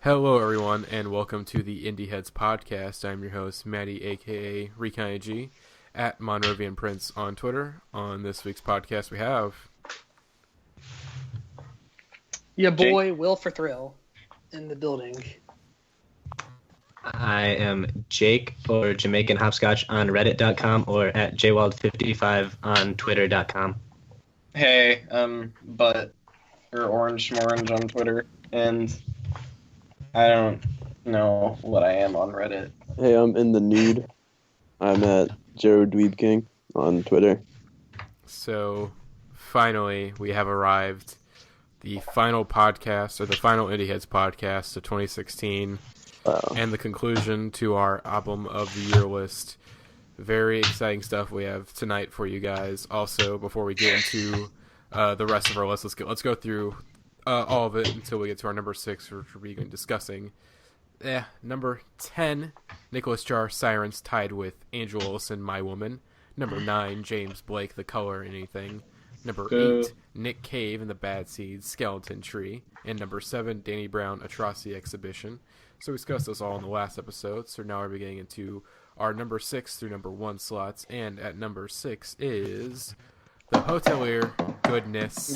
Hello, everyone, and welcome to the Indieheads podcast. I'm your host, Matty, aka Recon AG, at Monrovian Prince on Twitter. On this week's podcast, we have your boy Will for Thrill in the building. I am Jake, or Jamaican Hopscotch on Reddit.com, or at jwild55 on Twitter.com. Hey, Butt, or Orange Schmorange on Twitter, and I don't know what I am on Reddit. Hey, I'm in the nude. I'm at Joe Dweeb King on Twitter. So, finally, we have arrived. The final podcast, or the final Indieheads podcast of 2016, and the conclusion to our album of the year list. Very exciting stuff we have tonight for you guys. Also, before we get into the rest of our list, let's go through all of it until we get to our number 6, which we'll be discussing. Number 10, Nicholas Jar, Sirens, tied with Angel Olsen, My Woman. Number 9, James Blake, The Color in Anything. Number 8, Nick Cave and the Bad Seeds, Skeleton Tree. And number 7, Danny Brown, Atrocity Exhibition. So we discussed those all in the last episode, so now we're getting into our number 6 through number 1 slots. And at number 6 is The Hotelier, Goodness.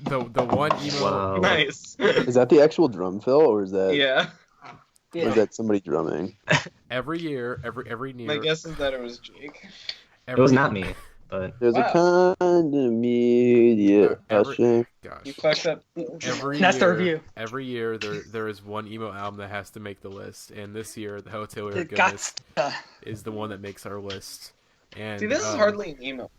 The one emo. Wow. Nice. Is that the actual drum fill, or is that Yeah. or is that somebody drumming? Every year. My guess is that it was Jake. It was not me, but There's a kind of immediate hushing. Gosh. You fucked up. That's the review. Every year there is one emo album that has to make the list, and this year The Hotelier It Goodness got is the one that makes our list. And See, this is hardly an emo.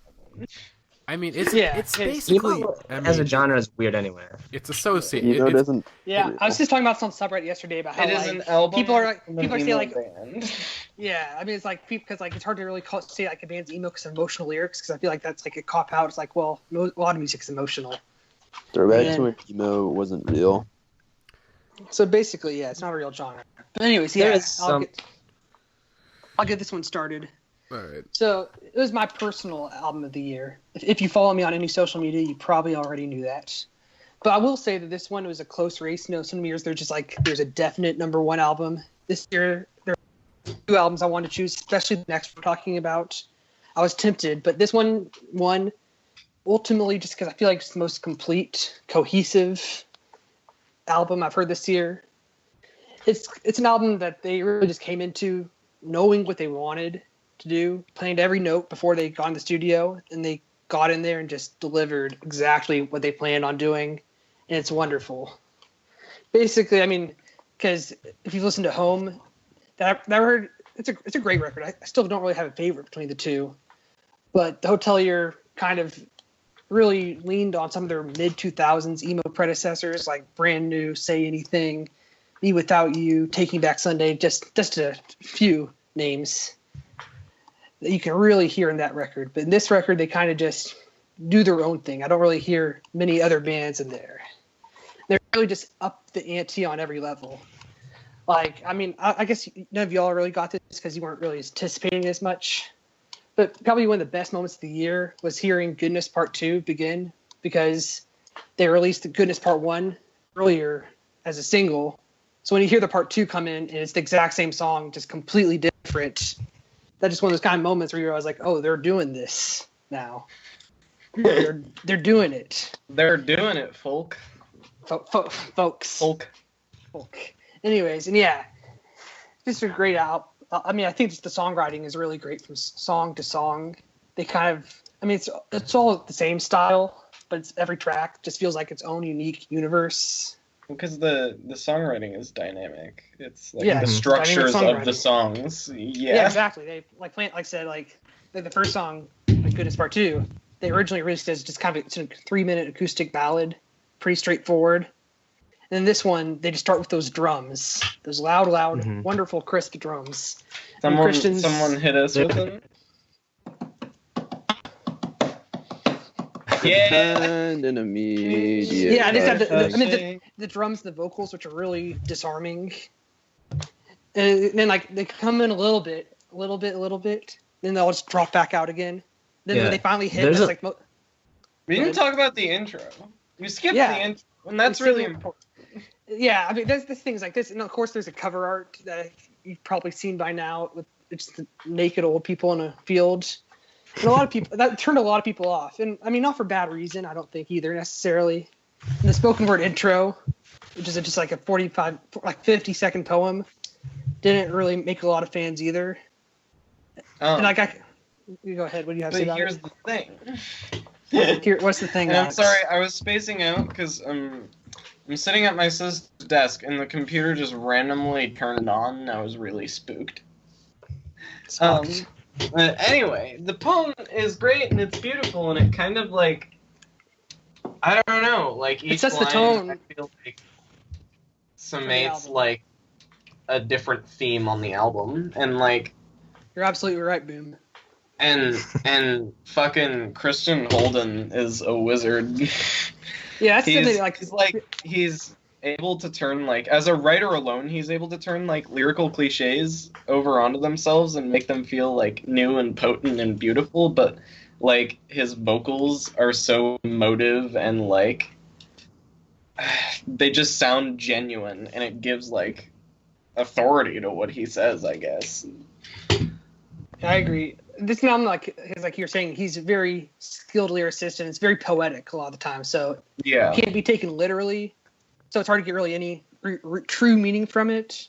I mean, it's emo basically as a genre is weird anyway. It's associated. You know, it's, doesn't. Yeah, I was just talking about some subreddit yesterday about how It is like, an album. people are from an saying emo like, band. yeah, I mean it's like because like it's hard to really say like a band's emo because of emotional lyrics because I feel like that's like a cop out. It's like a lot of music's emotional. Throwback And- to when emo wasn't real. So basically, yeah, it's not a real genre. But anyways, There yeah, is some- I'll get this one started. all right. So it was my personal album of the year. If you follow me on any social media, you probably already knew that. But I will say that this one was a close race. You know, some years there's just like there's a definite number one album. This year there are 2 albums I wanted to choose, especially the next we're talking about. I was tempted, but this one won ultimately just because I feel like it's the most complete, cohesive album I've heard this year. It's an album that they really just came into knowing what they wanted to do, playing every note before they got in the studio, and they got in there and just delivered exactly what they planned on doing, and it's wonderful. Basically, I mean, because if you've listened to Home, that heard it's a great record. I still don't really have a favorite between the two, but The Hotelier kind of really leaned on some of their mid-2000s emo predecessors like Brand New, Say Anything, Me Without You, Taking Back Sunday, just a few names that you can really hear in that record. But in this record, they kind of just do their own thing. I don't really hear many other bands in there. They're really just up the ante on every level. Like, I mean, I guess none of y'all really got this because you weren't really anticipating as much. But probably one of the best moments of the year was hearing Goodness Part 2 begin, because they released the Goodness Part 1 earlier as a single. So when you hear the Part 2 come in and it's the exact same song, just completely different, that's just one of those kind of moments where you're always like, oh, they're doing this now. they're doing it. They're doing it, folk. Folks. Folk. Anyways, and yeah, just a great album. I mean, I think just the songwriting is really great from song to song. They kind of, I mean, it's all the same style, but it's every track just feels like its own unique universe. Because the songwriting is dynamic. It's like Yeah, the dynamic structures of songwriting. the songs. Yeah, Yeah. exactly. They like I said, like the first song, like Goodness Part 2, they originally released as just kind of it's a 3-minute acoustic ballad, pretty straightforward. And then this one, they just start with those drums, those loud, wonderful, crisp drums. And Someone hit us with them. Yeah. And an immediate. Yeah, I just have hushing. the drums and the vocals, which are really disarming. And then like they come in a little bit, then they'll just drop back out again. Then when they finally hit, it's like We didn't talk about the intro. We skipped Yeah. the intro, and that's really important. Yeah, I mean, there's things like this, and of course, there's a cover art that you've probably seen by now with just the naked old people in a field, and a lot of people that turned a lot of people off, and I mean, not for bad reason, I don't think either necessarily. And the spoken word intro, which is just like a 50-second poem, didn't really make a lot of fans either. And like you go ahead. What do you have to say about here's it? the thing. What's the thing? And I'm Alex? sorry, I was spacing out because I'm sitting at my sister's desk and the computer just randomly turned on and I was really spooked. But anyway, the poem is great and it's beautiful and it kind of like, I don't know, like each sets the line tone. I feel like summates like a different theme on the album and like. You're absolutely right, Boom. And fucking Christian Holden is a wizard. Yeah, that's the thing. He's able to turn like as a writer alone, he's able to turn like lyrical cliches over onto themselves and make them feel like new and potent and beautiful. But like his vocals are so emotive and like they just sound genuine, and it gives like authority to what he says, I guess. I agree. This album, like you're saying, he's a very skilled lyricist, and it's very poetic a lot of the time. So yeah, it can't be taken literally. So it's hard to get really any true meaning from it.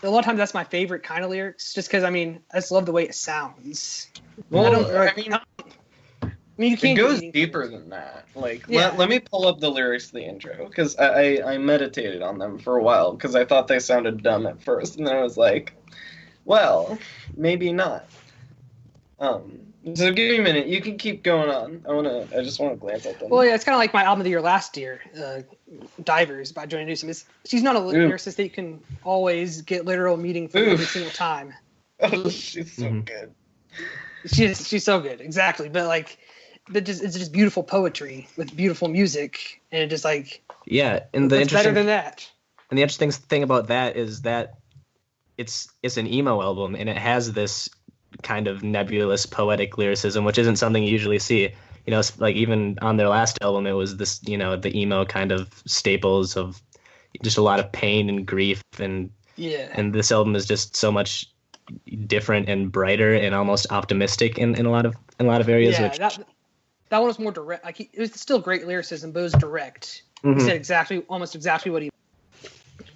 A lot of times, that's my favorite kind of lyrics, just because I just love the way it sounds. Well, you can't. It goes deeper than that. Like, yeah. let me pull up the lyrics to the intro, because I meditated on them for a while, because I thought they sounded dumb at first, and then I was like, well, maybe not. So give me a minute. You can keep going on. I just want to glance at them. Well, yeah, it's kind of like my album of the year last year, Divers by Johnny Newsom. She's not a lyricist that you can always get literal meaning from every single time. Oh, she's so good. She's so good, exactly. But like, it's just beautiful poetry with beautiful music, and it just like and the better than that. And the interesting thing about that is that it's an emo album, and it has this kind of nebulous poetic lyricism, which isn't something you usually see. Like even on their last album, it was this, the emo kind of staples of just a lot of pain and grief, and this album is just so much different and brighter and almost optimistic in a lot of areas. Yeah, that one was more direct. Like it was still great lyricism, but it was direct. Mm-hmm. He said almost exactly what he.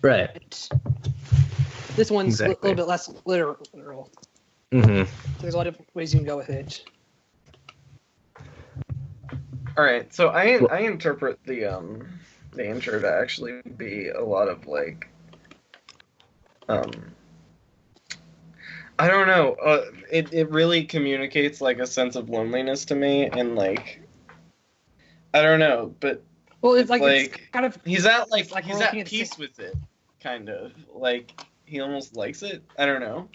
Right. This one's a little bit less literal. Mm-hmm. There's a lot of ways you can go with it. All right, so I interpret the intro to actually be a lot of like, I don't know. It really communicates like a sense of loneliness to me, and like, I don't know, but it's kind of he's at peace with it, kind of like he almost likes it. I don't know.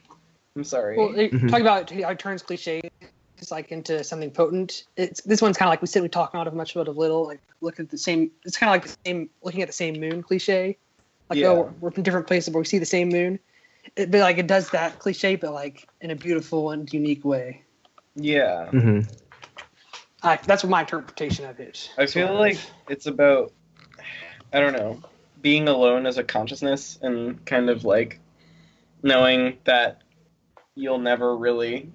I'm sorry. Well, talk about how it turns cliche, just like into something potent. This one's kind of like we talk not of much but of little. Like look at the same. It's kind of like the same looking at the same moon cliche. Like we're from different places, but we see the same moon. But like it does that cliche, but like in a beautiful and unique way. Yeah. Mm-hmm. That's my interpretation of it. I feel like it's about, I don't know, being alone as a consciousness and kind of like knowing that you'll never really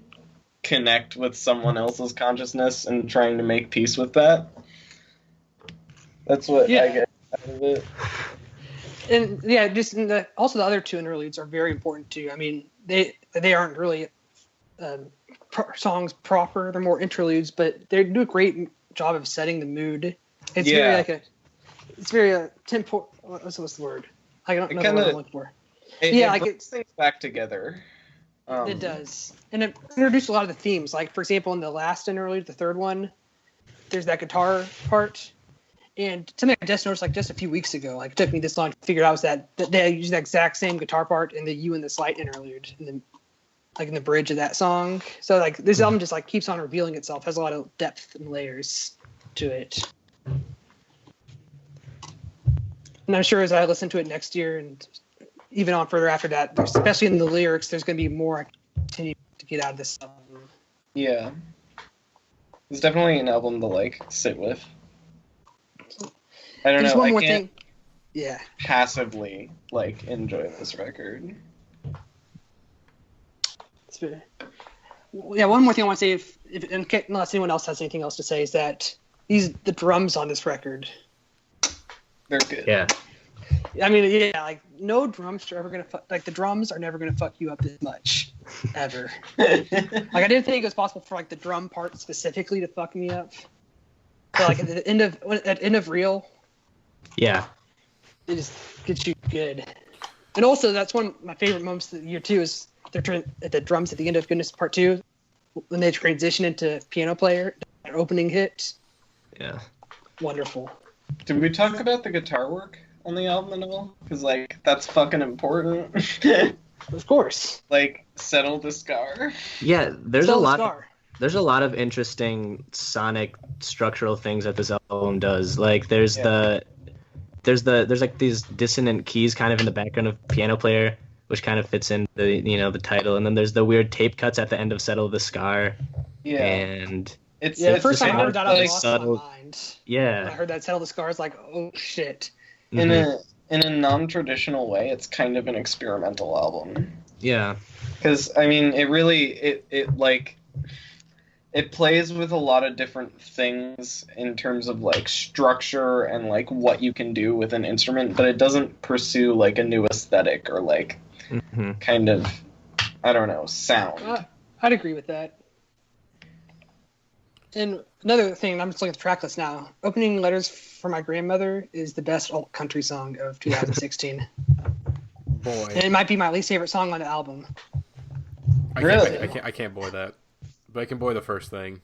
connect with someone else's consciousness and trying to make peace with that. That's what I get out of it. And also the other two interludes are very important too. I mean, they aren't really songs proper; they're more interludes, but they do a great job of setting the mood. It's very tempo. What's the word? I don't know what I'm looking for. It brings things back together. It does, and it introduced a lot of the themes. Like for example, in the last interlude, the third one, there's that guitar part. And something I just noticed like just a few weeks ago, like it took me this long to figure out was that they used that exact same guitar part in the You and the Slight interlude in the bridge of that song. So like this album just like keeps on revealing itself, has a lot of depth and layers to it. And I'm sure as I listen to it next year and even on further after that, especially in the lyrics, there's going to be more I continue to get out of this album. Yeah. It's definitely an album to like sit with. I don't know. One more thing. Yeah. passively like enjoy this record. Yeah, one more thing I want to say, if unless anyone else has anything else to say, is that the drums on this record. They're good. Yeah. I mean, yeah, like no drums are ever gonna like the drums are never gonna fuck you up this much, ever. Like I didn't think it was possible for like the drum part specifically to fuck me up. But like at the end of Real, Yeah. it just gets you good. And also, that's one of my favorite moments of the year too. Is they're turning at the drums at the end of Goodness Part 2 when they transition into Piano Player, their opening hit. Yeah. Wonderful. Did we talk about the guitar work on the album at all? Because like that's fucking important. Of course. Like settle the scar. Yeah, there's Still a lot. Scar. There's a lot of interesting sonic structural things that this album does. Like there's like these dissonant keys kind of in the background of Piano Player, which kind of fits in the title, and then there's the weird tape cuts at the end of Settle the Scar. Yeah. And It's The first time I kind heard of that, I like lost subtle- my mind. yeah. When I heard that Settle the Scar, I was like, oh shit. in a non-traditional way, it's kind of an experimental album. Yeah. Because I mean, it really it plays with a lot of different things in terms of like structure and like what you can do with an instrument, but it doesn't pursue like a new aesthetic or like kind of, I don't know, sound. I'd agree with that. And another thing, I'm just looking at the track list now. Opening Letters for My Grandmother is the best alt country song of 2016. Boy, And it might be my least favorite song on the album. Really? I can't boy that, but I can boy the first thing.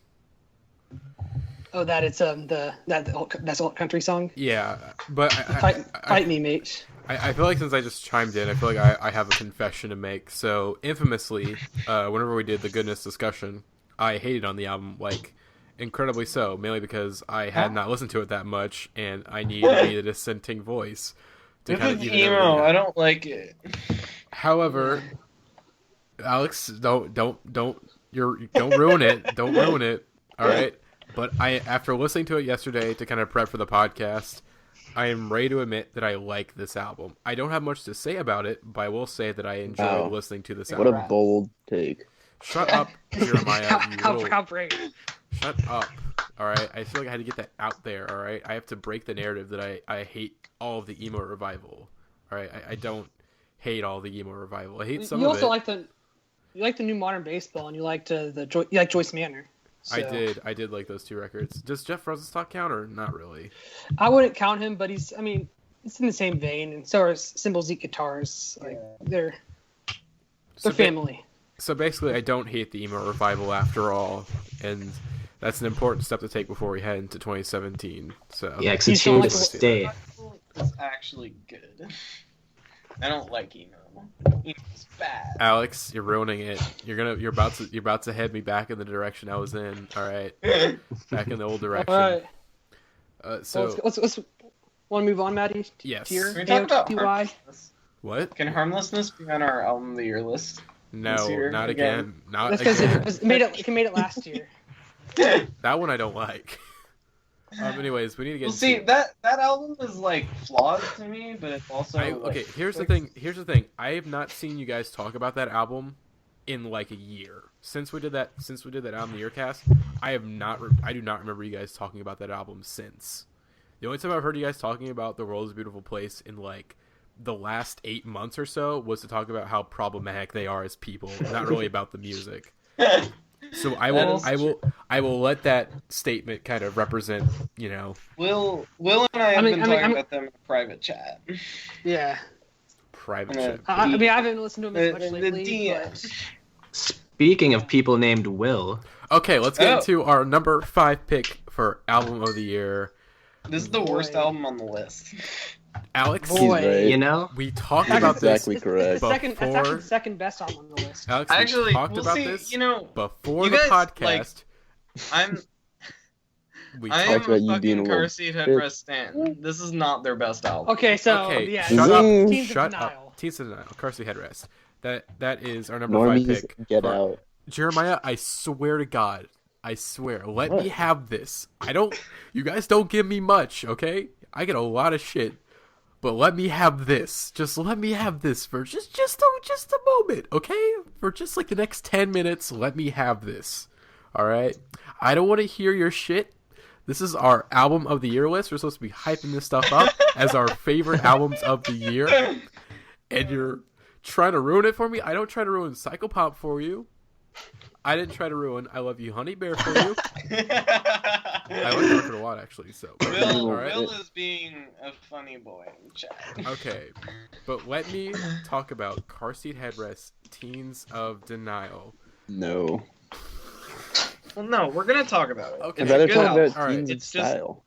Oh, that it's that's alt country song. Yeah, but Fight me, mate. I feel like since I just chimed in, I feel like I have a confession to make. So infamously, whenever we did the goodness discussion, I hated on the album like incredibly so, mainly because I had not listened to it that much, and I needed to be the dissenting voice to This kind of is even emo. everything out. I don't like it. However, Alex, don't ruin it. Don't ruin it. All right. But after listening to it yesterday to kind of prep for the podcast, I am ready to admit that I like this album. I don't have much to say about it, but I will say that I enjoyed listening to this What album. a bold take. Shut up, Jeremiah. You How little... brave. Shut up. All right. I feel like I had to get that out there. All right. I have to break the narrative that I hate all of the emo revival. All right. I don't hate all the emo revival. I hate some You of also it. you like the new Modern Baseball, and you liked you like Joyce Manor. So. I did like those two records. Does Jeff Rosenstock count or not really? I wouldn't count him, but it's in the same vein, and so are Cymbal Zeke guitars. Like they're family. So basically, I don't hate the emo revival after all, and that's an important step to take before we head into 2017. So Yeah, because You it's don't here like to the- stay. It's actually good. I don't like emo. Emo's bad. Alex, you're ruining it. You're about to head me back in the direction I was in. All right, back in the old direction. All right. So let's want to move on, Matty? Yes. To your Can we talk about AOTY? Harmlessness? What? Can Harmlessness be on our album of the year list? No, This year not again? again. Not That's because again. it made it last year. That one I don't like. Anyways, we need to get. Well, see, into... that album is like flawed to me, but it's also okay, like, here's the thing. I have not seen you guys talk about that album in like a year since we did that album the year cast. I do not remember you guys talking about that album since. The only time I've heard you guys talking about The World Is a Beautiful Place in like the last 8 months or so was to talk about how problematic they are as people, not really about the music. So I will let that statement kind of represent, Will and I have been talking about them in a private chat. Yeah. private Yeah. shit. I haven't listened to him as much The lately. DM. But... Speaking of people named Will, Okay, let's get Oh. into our number 5 pick for album of the year. This is the worst Boy. album on the list. Alex, He's Boy. right. you know, we talked That's about this. exactly correct. It's actually Before- the second best album on the list. Alex, we Actually, talked we'll about see. this before you the guys, podcast. I'm we I talked am about a you fucking being a car little seat headrest stan. This is not their best album. Okay, so Okay, yeah, shut up. Teens of Shut Denial. up. Teens of Denial. Carsey Headrest. That is our number 5 Normies, pick. get for- out. Jeremiah, I swear to God. I swear. Let What? me have this. You guys don't give me much, okay? I get a lot of shit. But let me have this. Just let me have this for just a moment, okay? For just like the next 10 minutes, let me have this. All right? I don't want to hear your shit. This is our album of the year list. We're supposed to be hyping this stuff up as our favorite albums of the year. And you're trying to ruin it for me? I don't try to ruin Psychopomp for you. I didn't try to ruin I Love You Honey Bear for you. I like the record a lot, actually. So Will is being a funny boy in chat. Okay, but let me talk about Car Seat Headrest, Teens of Denial. No. Well, no, we're gonna talk about it. Okay. I'd rather talk about All right. Teens of It's just- Style.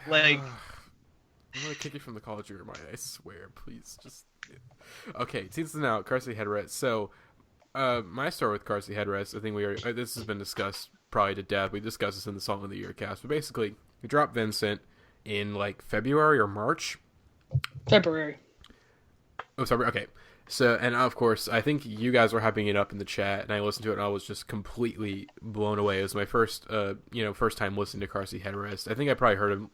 Like, I'm gonna kick you from the college of your mind. I swear, please. Just okay. Teens of Denial, Car Seat Headrest. So. My story with Car Seat Headrest, I think this has been discussed probably to death. We discussed this in the Song of the Year cast, but basically, we dropped Vincent in like February or March. February. Oh, sorry. Okay. So, and of course, I think you guys were hyping it up in the chat, and I listened to it, and I was just completely blown away. It was my first time listening to Car Seat Headrest. I think I probably heard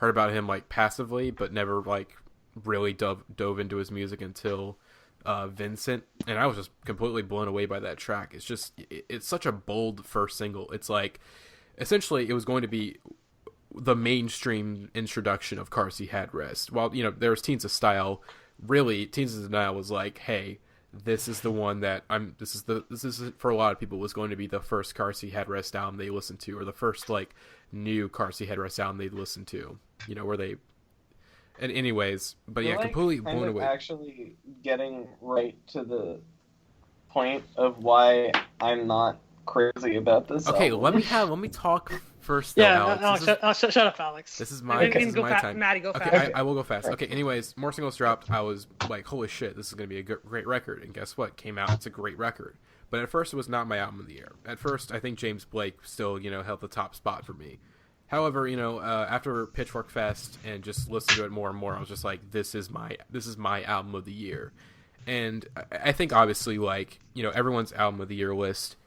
about him like passively, but never like really dove into his music until. Vincent, and I was just completely blown away by that track. It's such a bold first single. It's like essentially it was going to be the mainstream introduction of Car Seat Headrest. While there was Teens of Style, really Teens of Denial was like, hey, this is the one that this is for a lot of people was going to be the first Car Seat Headrest album they listened to, or the first like new Car Seat Headrest album they'd listened to. Where they. And anyways, but yeah, completely blown away. Actually, getting right to the point of why I'm not crazy about this. Okay, album. let me talk first. Though, Yeah, Alex. shut up, Alex. This is my time. Matty, go okay, fast. I will go fast. Okay, anyways, more singles dropped. I was like, holy shit, this is gonna be a great record. And guess what? Came out. It's a great record. But at first, it was not my album of the year. At first, I think James Blake still held the top spot for me. However, after Pitchfork Fest and just listening to it more and more, I was just like, this is my album of the year. And I think obviously, like, everyone's album of the year list,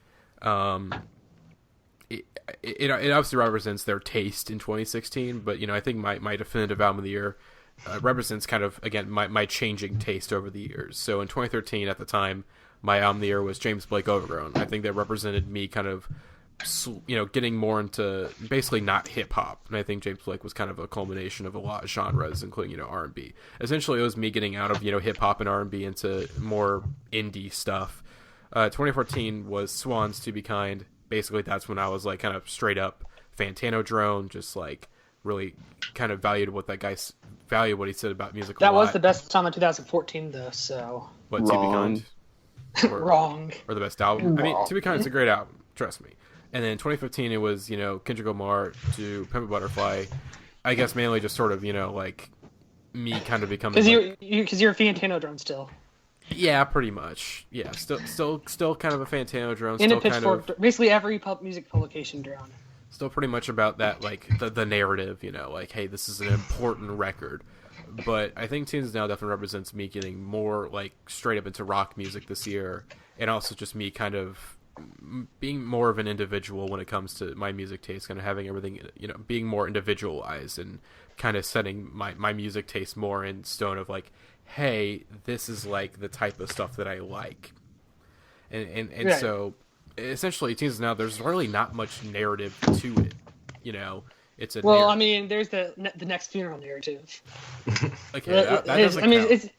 it obviously represents their taste in 2016. But I think my definitive album of the year represents kind of again my changing taste over the years. So in 2013, at the time, my album of the year was James Blake Overgrown. I think that represented me kind of. Getting more into basically not hip hop, and I think James Blake was kind of a culmination of a lot of genres, including R&B. Essentially, it was me getting out of hip hop and R&B into more indie stuff. 2014 was Swans to Be Kind. Basically, that's when I was like kind of straight up Fantano drone, just like really kind of valued what he said about music. That was the best time of 2014, though. So what To Be Kind? Wrong. Or the best album? I mean, To Be Kind is a great album. Trust me. And then 2015, it was, Kendrick Lamar to Pimp a Butterfly. I guess mainly just sort of, like me kind of becoming. Because you're a Fantano drone still. Yeah, pretty much. Yeah, still kind of a Fantano drone. And still a Pitchfork, kind of, basically every music publication drone. Still pretty much about that, like the narrative, like, hey, this is an important record. But I think Teens Now definitely represents me getting more like straight up into rock music this year, and also just me kind of. Being more of an individual when it comes to my music taste, kind of having everything, being more individualized and kind of setting my music taste more in stone of like, hey, this is like the type of stuff that I like. And right. So essentially Teens Now, there's really not much narrative to it. It's a I mean, there's the next funeral narrative. Okay, that doesn't count.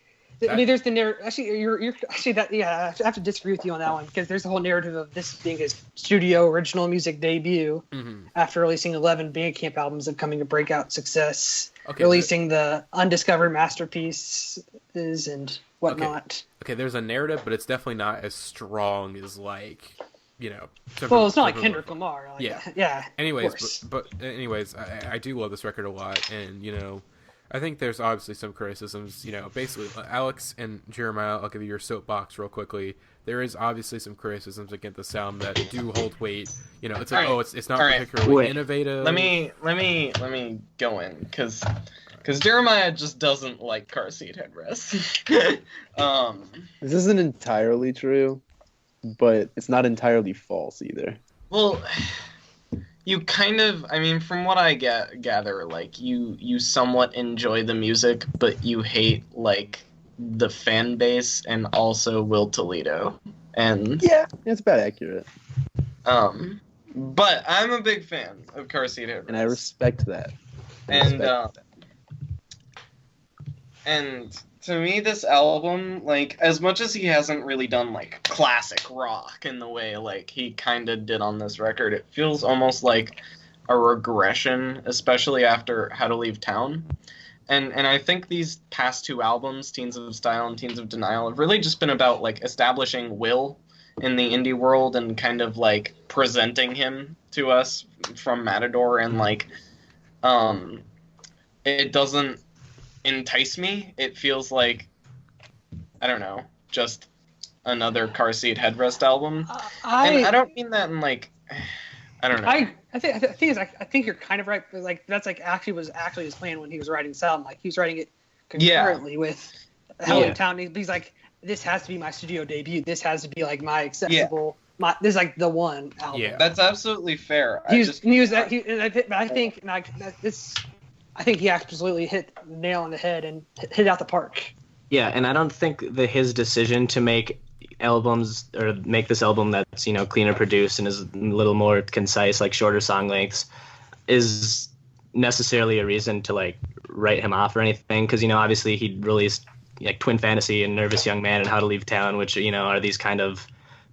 I mean, there's the narrative. Actually, you're actually that. Yeah, I have to disagree with you on that one because there's the whole narrative of this being his studio original music debut after releasing 11 Bandcamp albums and coming to breakout success, releasing the undiscovered masterpieces and whatnot. Okay, there's a narrative, but it's definitely not as strong as like. Well, it's not like Kendrick Lamar. Like, yeah. Anyways, but I do love this record a lot, and I think there's obviously some criticisms. Basically, Alex and Jeremiah, I'll give you your soapbox real quickly. There is obviously some criticisms against the sound that do hold weight. It's like, it's not particularly innovative. Let me go in because Jeremiah just doesn't like Car Seat Headrest. This isn't entirely true. But it's not entirely false either. Well, you kind of, I mean, from what I gather, like you somewhat enjoy the music, but you hate like the fan base and also Will Toledo. And Yeah, that's about accurate. but I'm a big fan of Car Seat Headrest. And I respect that. And to me, this album, like, as much as he hasn't really done, like, classic rock in the way, like, he kind of did on this record, it feels almost like a regression, especially after How to Leave Town. And I think these past two albums, Teens of Style and Teens of Denial, have really just been about, like, establishing Will in the indie world and kind of, like, presenting him to us from Matador, and, like, it doesn't entice me. It feels like, I don't know, just another Car Seat Headrest album. And I don't mean that in like, I don't know. I think you're kind of right. But like that's like was actually his plan when he was writing this album. Like he was writing it concurrently with Hell in Town. He's like, this has to be my studio debut. This has to be like my acceptable. This is like the one album. Yeah, that's absolutely fair. I think he absolutely hit the nail on the head and hit out the park. Yeah, and I don't think his decision to make albums or make this album that's, you know, cleaner produced and is a little more concise, like shorter song lengths, is necessarily a reason to like write him off or anything. Because, you know, obviously he released like Twin Fantasy and Nervous Young Man and How to Leave Town, which, you know, are these kind of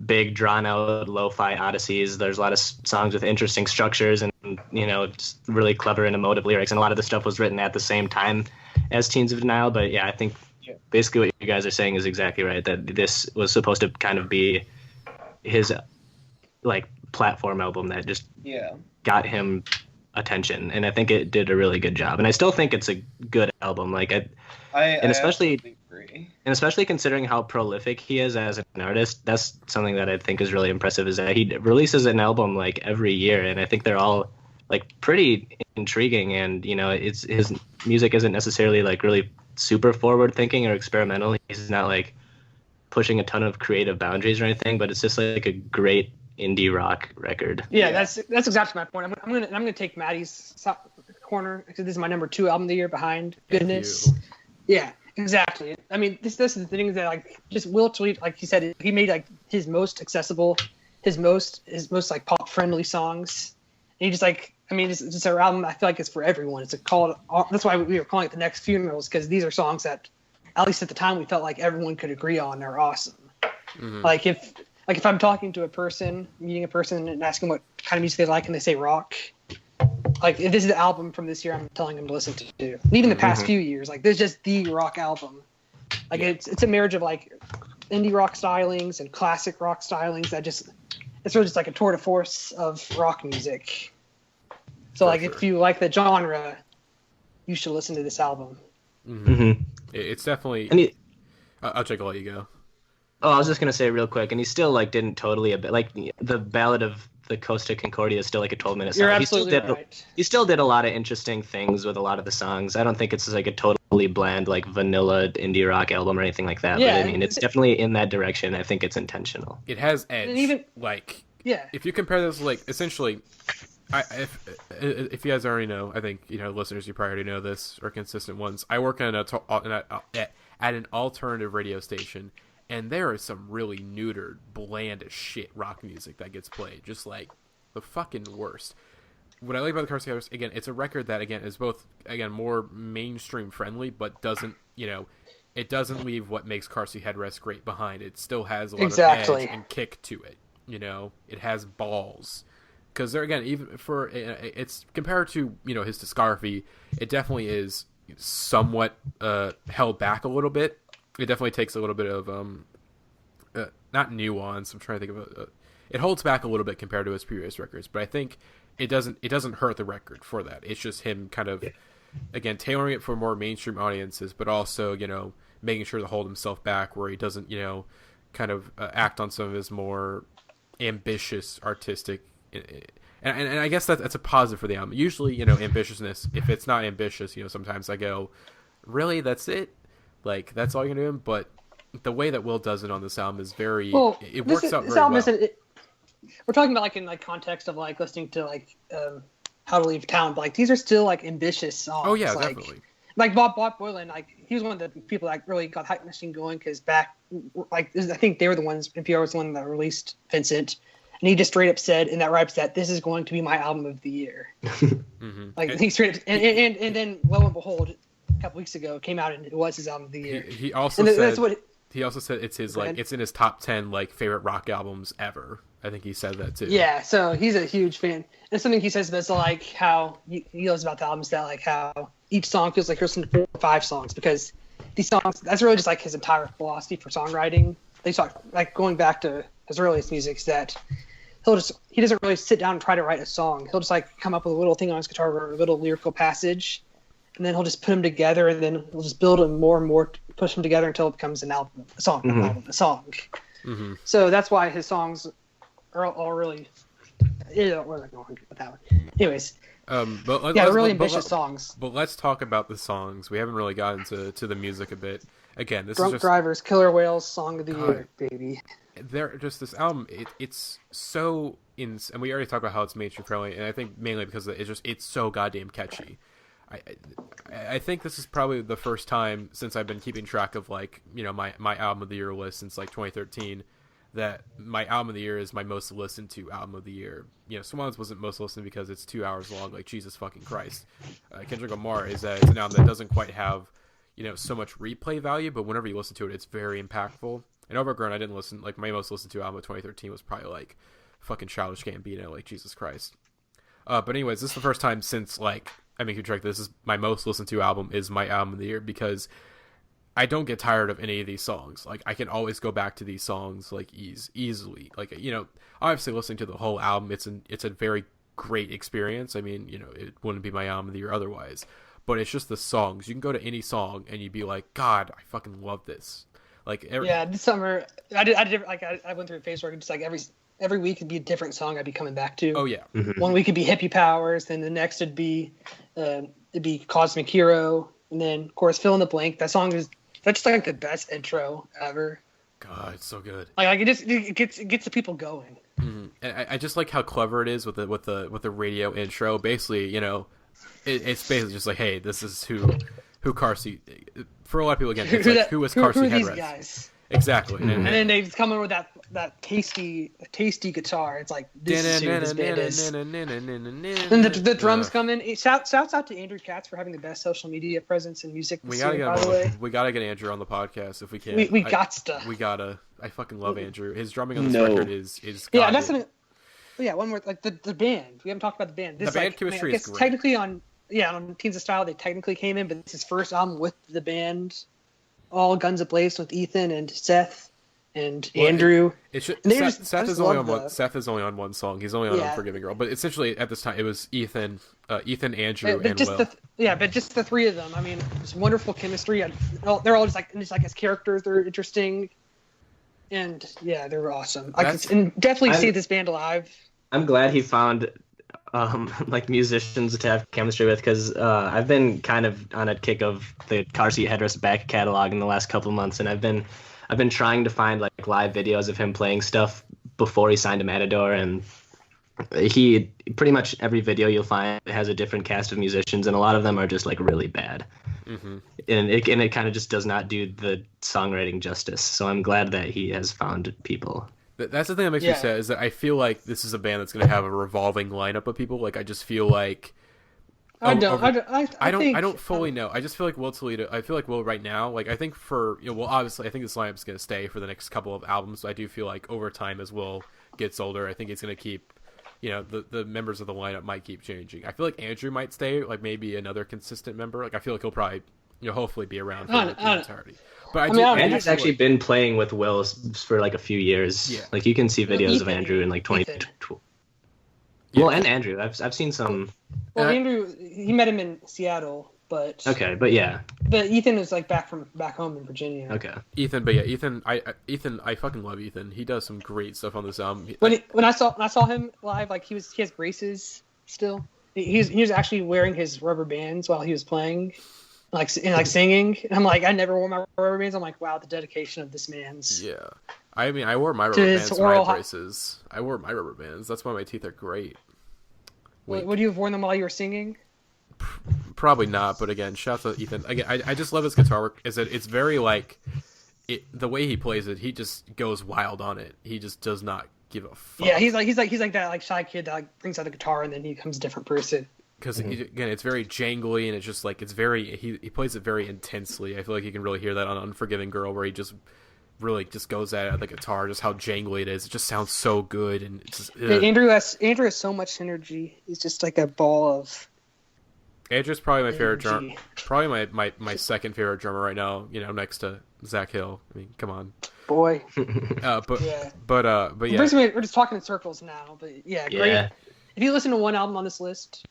big drawn out lo-fi odysseys. There's a lot of songs with interesting structures and, you know, just really clever and emotive lyrics, and a lot of the stuff was written at the same time as Teens of Denial. But yeah, I think basically what you guys are saying is exactly right, that this was supposed to kind of be his like platform album that just got him attention, and I think it did a really good job, and I still think it's a good album. Like especially considering how prolific he is as an artist, that's something that I think is really impressive, is that he releases an album like every year, and I think they're all like pretty intriguing, and, you know, it's his music isn't necessarily like really super forward thinking or experimental. He's not like pushing a ton of creative boundaries or anything, but it's just like a great indie rock record. Yeah, that's exactly my point. I'm gonna take Matty's corner, because this is my number 2 album of the year behind Goodness. Yeah, exactly. I mean, this is the thing that like just Will Toledo, like he said, he made like his most accessible, his most like pop friendly songs. And he just like, I mean, it's just an album I feel like it's for everyone. It's that's why we were calling it The Next Funerals, because these are songs that, at least at the time, we felt like everyone could agree on. They're awesome. Mm-hmm. Like if I'm talking to a person, meeting a person and asking what kind of music they like, and they say rock, like if this is the album from this year, I'm telling them to listen to. And even the past few years, like this is just the rock album. Like it's a marriage of like indie rock stylings and classic rock stylings that just, it's really just like a tour de force of rock music. So like if you like the genre, you should listen to this album. Mm-hmm. It's definitely. I'll let you go. Oh, I was just gonna say real quick, and he still like didn't totally like the Ballad of the Costa Concordia is still like a 12-minute song. You're absolutely right. He still did a lot of interesting things with a lot of the songs. I don't think it's like a totally bland like vanilla indie rock album or anything like that. Yeah, but I mean, it's definitely in that direction. I think it's intentional. It has edge. And even like if you compare this, like essentially, if you guys already know, I think, you know, listeners, you probably already know this, or consistent ones. I work at an alternative radio station. And there is some really neutered, bland as shit rock music that gets played. Just like the fucking worst. What I like about the Car Seat Headrest, again, it's a record that, again, is both, again, more mainstream friendly, but doesn't, you know, it doesn't leave what makes Car Seat Headrest great behind. It still has a lot of edge and kick to it. You know, it has balls. Because there, again, even for, it's compared to, you know, his discography, it definitely is somewhat held back a little bit. It definitely takes a little bit of not nuance. I'm trying to think of it holds back a little bit compared to his previous records, but I think it doesn't hurt the record for that. It's just him kind of again tailoring it for more mainstream audiences, but also, you know, making sure to hold himself back where he doesn't, you know, kind of act on some of his more ambitious artistic. And I guess that's a positive for the album. Usually, you know, ambitiousness. If it's not ambitious, you know, sometimes I go, really, that's it. Like, that's all you're doing? But the way that Will does it on this album is very... Well, it works out very well. we're talking about like in like context of like listening to like How to Leave Town, but like these are still like ambitious songs. Oh yeah, like, definitely. Like Bob Boylan, like he was one of the people that really got Hype Machine going because back, like I think they were the ones. NPR was the one that released Vincent, and he just straight up said in that rap set, "This is going to be my album of the year." Like he straight up, and then lo and behold, a couple weeks ago, it came out and it was his album of the year. He also said that's what. He also said it's his like it's in his top 10 like favorite rock albums ever. I think he said that too. Yeah, so he's a huge fan. And something he says that's like how he knows about the albums that like how each song feels like you're listening to 4 or 5 songs because these songs that's really just like his entire philosophy for songwriting. They talk like going back to his earliest music is that he doesn't really sit down and try to write a song. He'll just like come up with a little thing on his guitar or a little lyrical passage, and then he'll just put them together, and then he'll just build them more and more, push them together until it becomes an album, a song, a song. Mm-hmm. So that's why his songs are all really. Yeah, where was I going with that one? Anyways. Really ambitious songs. But let's talk about the songs. We haven't really gotten to the music a bit. Again, this Drunk is just Drivers, Killer Whales, Song of the Year, baby. They're just this album. It's so and we already talked about how it's mainstream friendly, and I think mainly because it's so goddamn catchy. I think this is probably the first time since I've been keeping track of like my album of the year list since like 2013 that my album of the year is my most listened to album of the year. Swans wasn't most listened because it's 2 hours long. Like Jesus fucking Christ. Kendrick Lamar is it's an album that doesn't quite have so much replay value, but whenever you listen to it, it's very impactful. And Overgrown, I didn't listen. Like my most listened to album of 2013 was probably like fucking Childish Gambino. Like Jesus Christ. But anyways, this is the first time since like I mean, keep track. This is my most listened to album is my album of the year because I don't get tired of any of these songs. Like I can always go back to these songs like easily. Like obviously listening to the whole album, it's a very great experience. I mean, it wouldn't be my album of the year otherwise. But it's just the songs. You can go to any song and you'd be like, God, I fucking love this. Like this summer I did like I went through a phase where just like every week it'd be a different song I'd be coming back to. Oh yeah. Mm-hmm. One week it'd be Hippie Powers, then the next it'd be Cosmic Hero, and then of course Fill in the Blank. That's just like the best intro ever. God, it's so good. Like it gets the people going. Mm-hmm. And I just like how clever it is with the radio intro. Basically, it's basically just like, hey, this is who car seat. For a lot of people, again, it's like who is car seat headrest. These guys? Exactly. Mm-hmm. And then they come in with that tasty guitar. It's like this is who this band is. And the drums come in. Shouts out to Andrew Katz for having the best social media presence in music. We gotta get Andrew on the podcast if we can. We gotta. I fucking love Andrew. His drumming on this record is yeah. That's something. Yeah, one more like the band. We haven't talked about the band. The band chemistry is great. Technically on Teens of Style they technically came in, but it's his first album with the band. All guns ablaze with Ethan and Seth and Andrew. Seth is only on one song. He's only on Unforgiving Girl. But essentially at this time it was Ethan, Andrew, and Will. But just the three of them. I mean, it's wonderful chemistry. They're all just like as characters. They're interesting, and yeah, they're awesome. I can definitely see this band alive. I'm glad he found like musicians to have chemistry with because I've been kind of on a kick of the Car Seat Headrest back catalog in the last couple of months, and I've been trying to find like live videos of him playing stuff before he signed to Matador, and he pretty much every video you'll find has a different cast of musicians, and a lot of them are just like really bad. Mm-hmm. And it kind of just does not do the songwriting justice. So I'm glad that he has found people. That's the thing that makes me sad is that I feel like this is a band that's going to have a revolving lineup of people. Like I just feel like I don't fully know. I just feel like Will Toledo. I feel like Will right now. Like I think obviously I think this lineup's going to stay for the next couple of albums. I do feel like over time as Will gets older, I think it's going to keep. The members of the lineup might keep changing. I feel like Andrew might stay, like maybe another consistent member. Like I feel like he'll probably hopefully be around for the entirety. But Andrew's actually been playing with Will for like a few years. Yeah. Like you can see videos of Andrew in like 2012. Yeah. Well, and Andrew, I've seen some. Well, Andrew, he met him in Seattle, but okay, but yeah. But Ethan is like back home in Virginia. Okay. Ethan, I fucking love Ethan. He does some great stuff on this album. When I saw him live, like he has braces still. He was actually wearing his rubber bands while he was playing. Like singing, and I'm like, I never wore my rubber bands. I'm like, wow, the dedication of this man's. Yeah, I mean, I wore my rubber To his bands to my oral braces. I wore my rubber bands. That's why my teeth are great. Would you have worn them while you were singing? Probably not, but again, shout out to Ethan. Again, I just love his guitar work. Is that it's very like the way he plays it. He just goes wild on it. He just does not give a fuck. Yeah, he's like that like shy kid that like brings out the guitar and then he becomes a different person. Because again, it's very jangly and it's just like it's very he plays it very intensely. I feel like you can really hear that on Unforgiving Girl, where he just really just goes at the guitar, just how jangly it is. It just sounds so good, and it's just, Andrew has so much energy. He's just like a ball of. Andrew's probably my favorite drummer. Probably my second favorite drummer right now. You know, next to Zach Hill. I mean, come on, boy. But yeah. We're just talking in circles now. But yeah, great. Yeah. If you listen to one album on this list,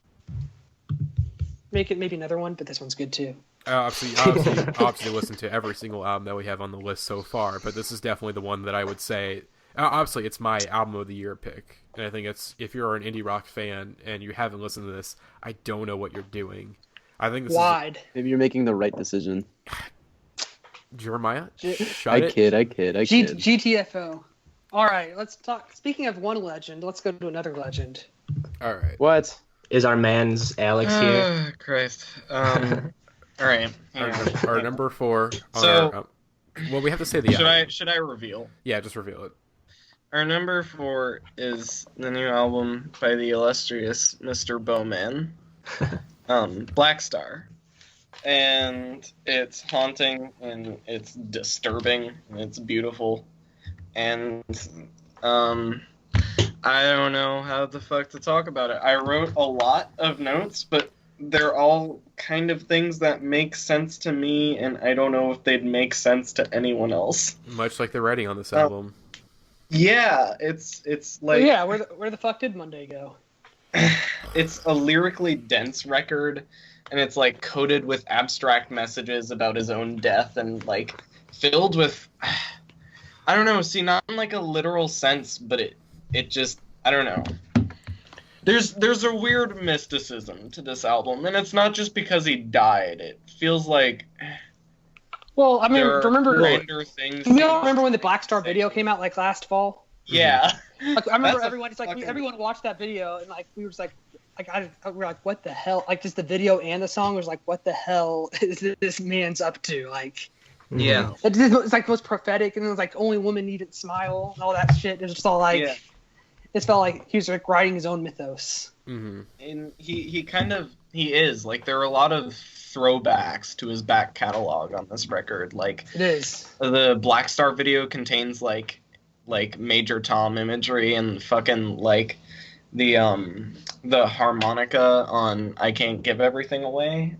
make it maybe another one. But this one's good too. Obviously listen to every single album that we have on the list so far. But this is definitely the one that I would say. Obviously, it's my album of the year pick, and I think it's if you're an indie rock fan and you haven't listened to this, I don't know what you're doing. I think this Wide. Maybe you're making the right decision. Jeremiah, I kid. GTFO. All right, let's talk. Speaking of one legend, let's go to another legend. All right. What? Is our man's Alex here? Christ. All right. Our number 4. So, well, we have to say the. Should I reveal? Yeah, just reveal it. Our number 4 is the new album by the illustrious Mr. Bowman, Black Star. And it's haunting, and it's disturbing, and it's beautiful. And I don't know how the fuck to talk about it. I wrote a lot of notes, but they're all kind of things that make sense to me, and I don't know if they'd make sense to anyone else. Much like the writing on this album. Yeah, it's like... Yeah, where the fuck did Monday go? It's a lyrically dense record, and it's like coated with abstract messages about his own death, and like filled with... I don't know, see, not in like a literal sense, but it just... I don't know. There's a weird mysticism to this album, and it's not just because he died. It feels like... Well, I mean, remember things. You all remember when the Black Star video came out like last fall? Yeah. Like, I remember everyone watched that video and like we were just like we were like, what the hell? Like just the video and the song was like, what the hell is this man's up to? Like, yeah, it's like most prophetic, and it was like only woman needn't smile and all that shit. It was just all like, It felt like he was like writing his own mythos. Mm-hmm. And he is like there are a lot of throwbacks to his back catalog on this record. Like it is. The Black Star video contains like Major Tom imagery and fucking like the harmonica on I Can't Give Everything Away.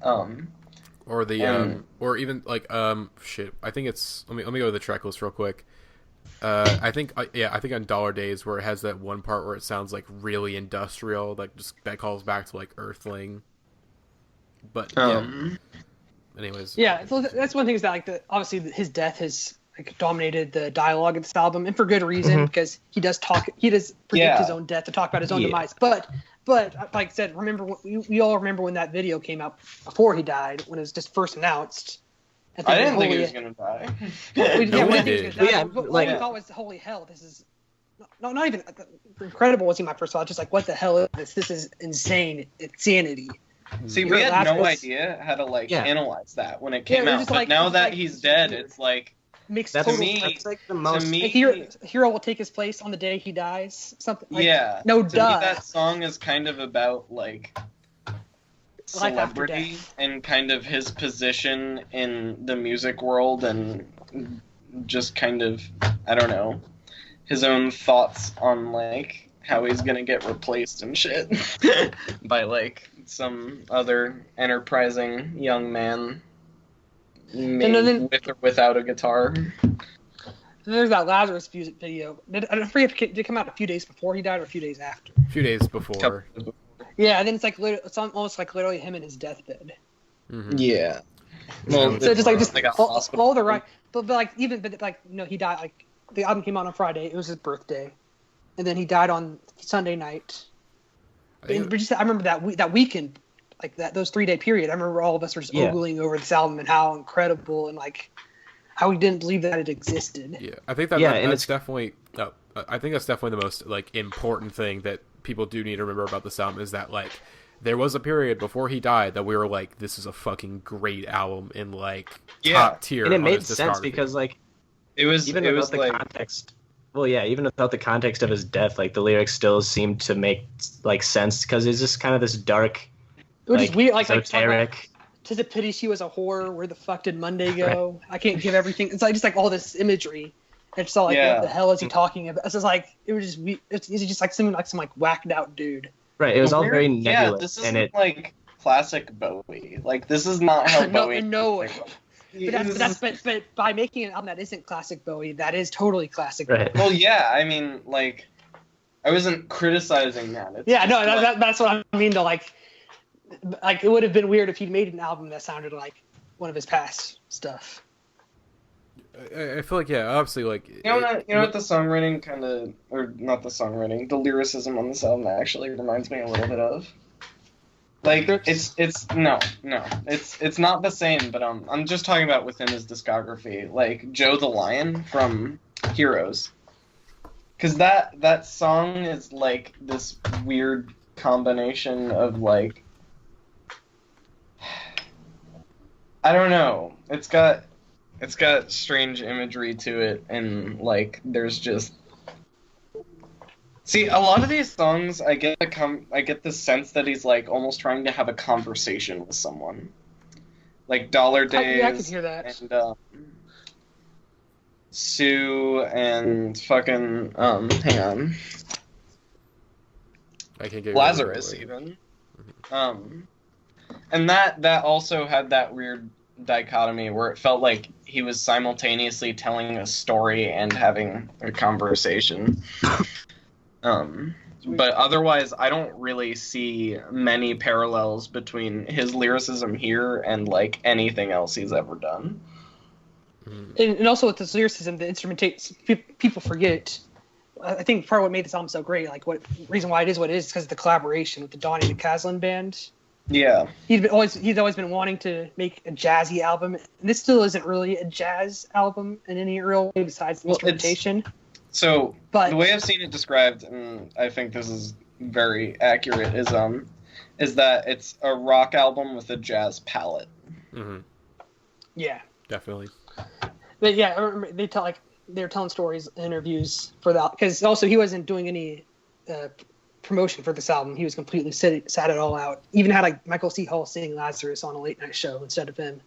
Or the or even like shit. I think it's let me go to the track list real quick. I think on Dollar Days where it has that one part where it sounds like really industrial, like just that calls back to like Earthling. But anyways, so that's one thing is that like obviously his death has like dominated the dialogue of this album, and for good reason because he does predict his own death to talk about his own demise. But like I said, we all remember when that video came out before he died, when it was just first announced. I didn't think he was gonna die. We thought was holy hell. This is not even incredible. Wasn't my first thought. Just like what the hell is this? This is insane. It's sanity. See, we had no idea how to analyze that when it came out. But now that he's dead, it's like makes that's total me. That's like the most. A hero will take his place on the day he dies. Something. Like, No, to me, that song is kind of about like celebrity and kind of his position in the music world and just kind of I don't know his own thoughts on like how he's gonna get replaced and shit by like some other enterprising young man with or without a guitar. There's that Lazarus music video. I forget if it come out a few days before he died or a few days after. A few days before. Yeah, and then it's almost like literally him in his deathbed. Mm-hmm. Yeah. Well, so just all the right, but he died like the album came out on Friday. It was his birthday, and then he died on Sunday night. I remember that weekend, like those 3-day period. I remember all of us were just ogling over this album and how incredible and like how he didn't believe that it existed. Yeah, I think that's definitely. I think that's definitely the most like important thing that people do need to remember about this album is that like there was a period before he died that we were like, this is a fucking great album in like top tier, and it made sense because like even without the context. Well, yeah, even without the context of his death, like the lyrics still seemed to make like sense because it's just kind of this dark, like weird, like esoteric. "'Tis a pity she was a whore. Where the fuck did Monday go? Right. I can't give everything." It's like just like all this imagery. And it's all like, what the hell is he talking about? It's just like it was just it's just like something like some like whacked out dude. Right. It was all very nebulous. Yeah, this isn't like classic Bowie. Like this is not how Bowie. No. But by making an album that isn't classic Bowie, that is totally classic right. Bowie. Well, yeah, I mean, like, I wasn't criticizing that. It's that's what I mean. Though, like it would have been weird if he'd made an album that sounded like one of his past stuff. I feel like, yeah, obviously, like... You know what the songwriting kind of... Or, not the songwriting, the lyricism on this album actually reminds me a little bit of. Like, it's not the same, but I'm just talking about within his discography. Like, Joe the Lion from Heroes. Because that song is, like, this weird combination of, like... I don't know. It's got strange imagery to it, and like there's just a lot of these songs I get the sense that he's like almost trying to have a conversation with someone, like Dollar Days. I can hear that. And Sue and fucking hang on, I can't get Lazarus even, and that also had that weird dichotomy where it felt like he was simultaneously telling a story and having a conversation. But otherwise, I don't really see many parallels between his lyricism here and like anything else he's ever done. And also with this lyricism, the instrumentation, people forget. I think part of what made this album so great, like what reason why it is what it is because of the collaboration with the Donnie McCaslin band. Yeah, he's always been wanting to make a jazzy album, and this still isn't really a jazz album in any real way besides the instrumentation. But the way I've seen it described, and I think this is very accurate, is that it's a rock album with a jazz palette. Mm-hmm. Yeah, definitely. But yeah, I remember they were telling stories in interviews for that because also he wasn't doing any promotion for this album. He was completely sat it all out. Even had like Michael C. Hall singing Lazarus on a late night show instead of him.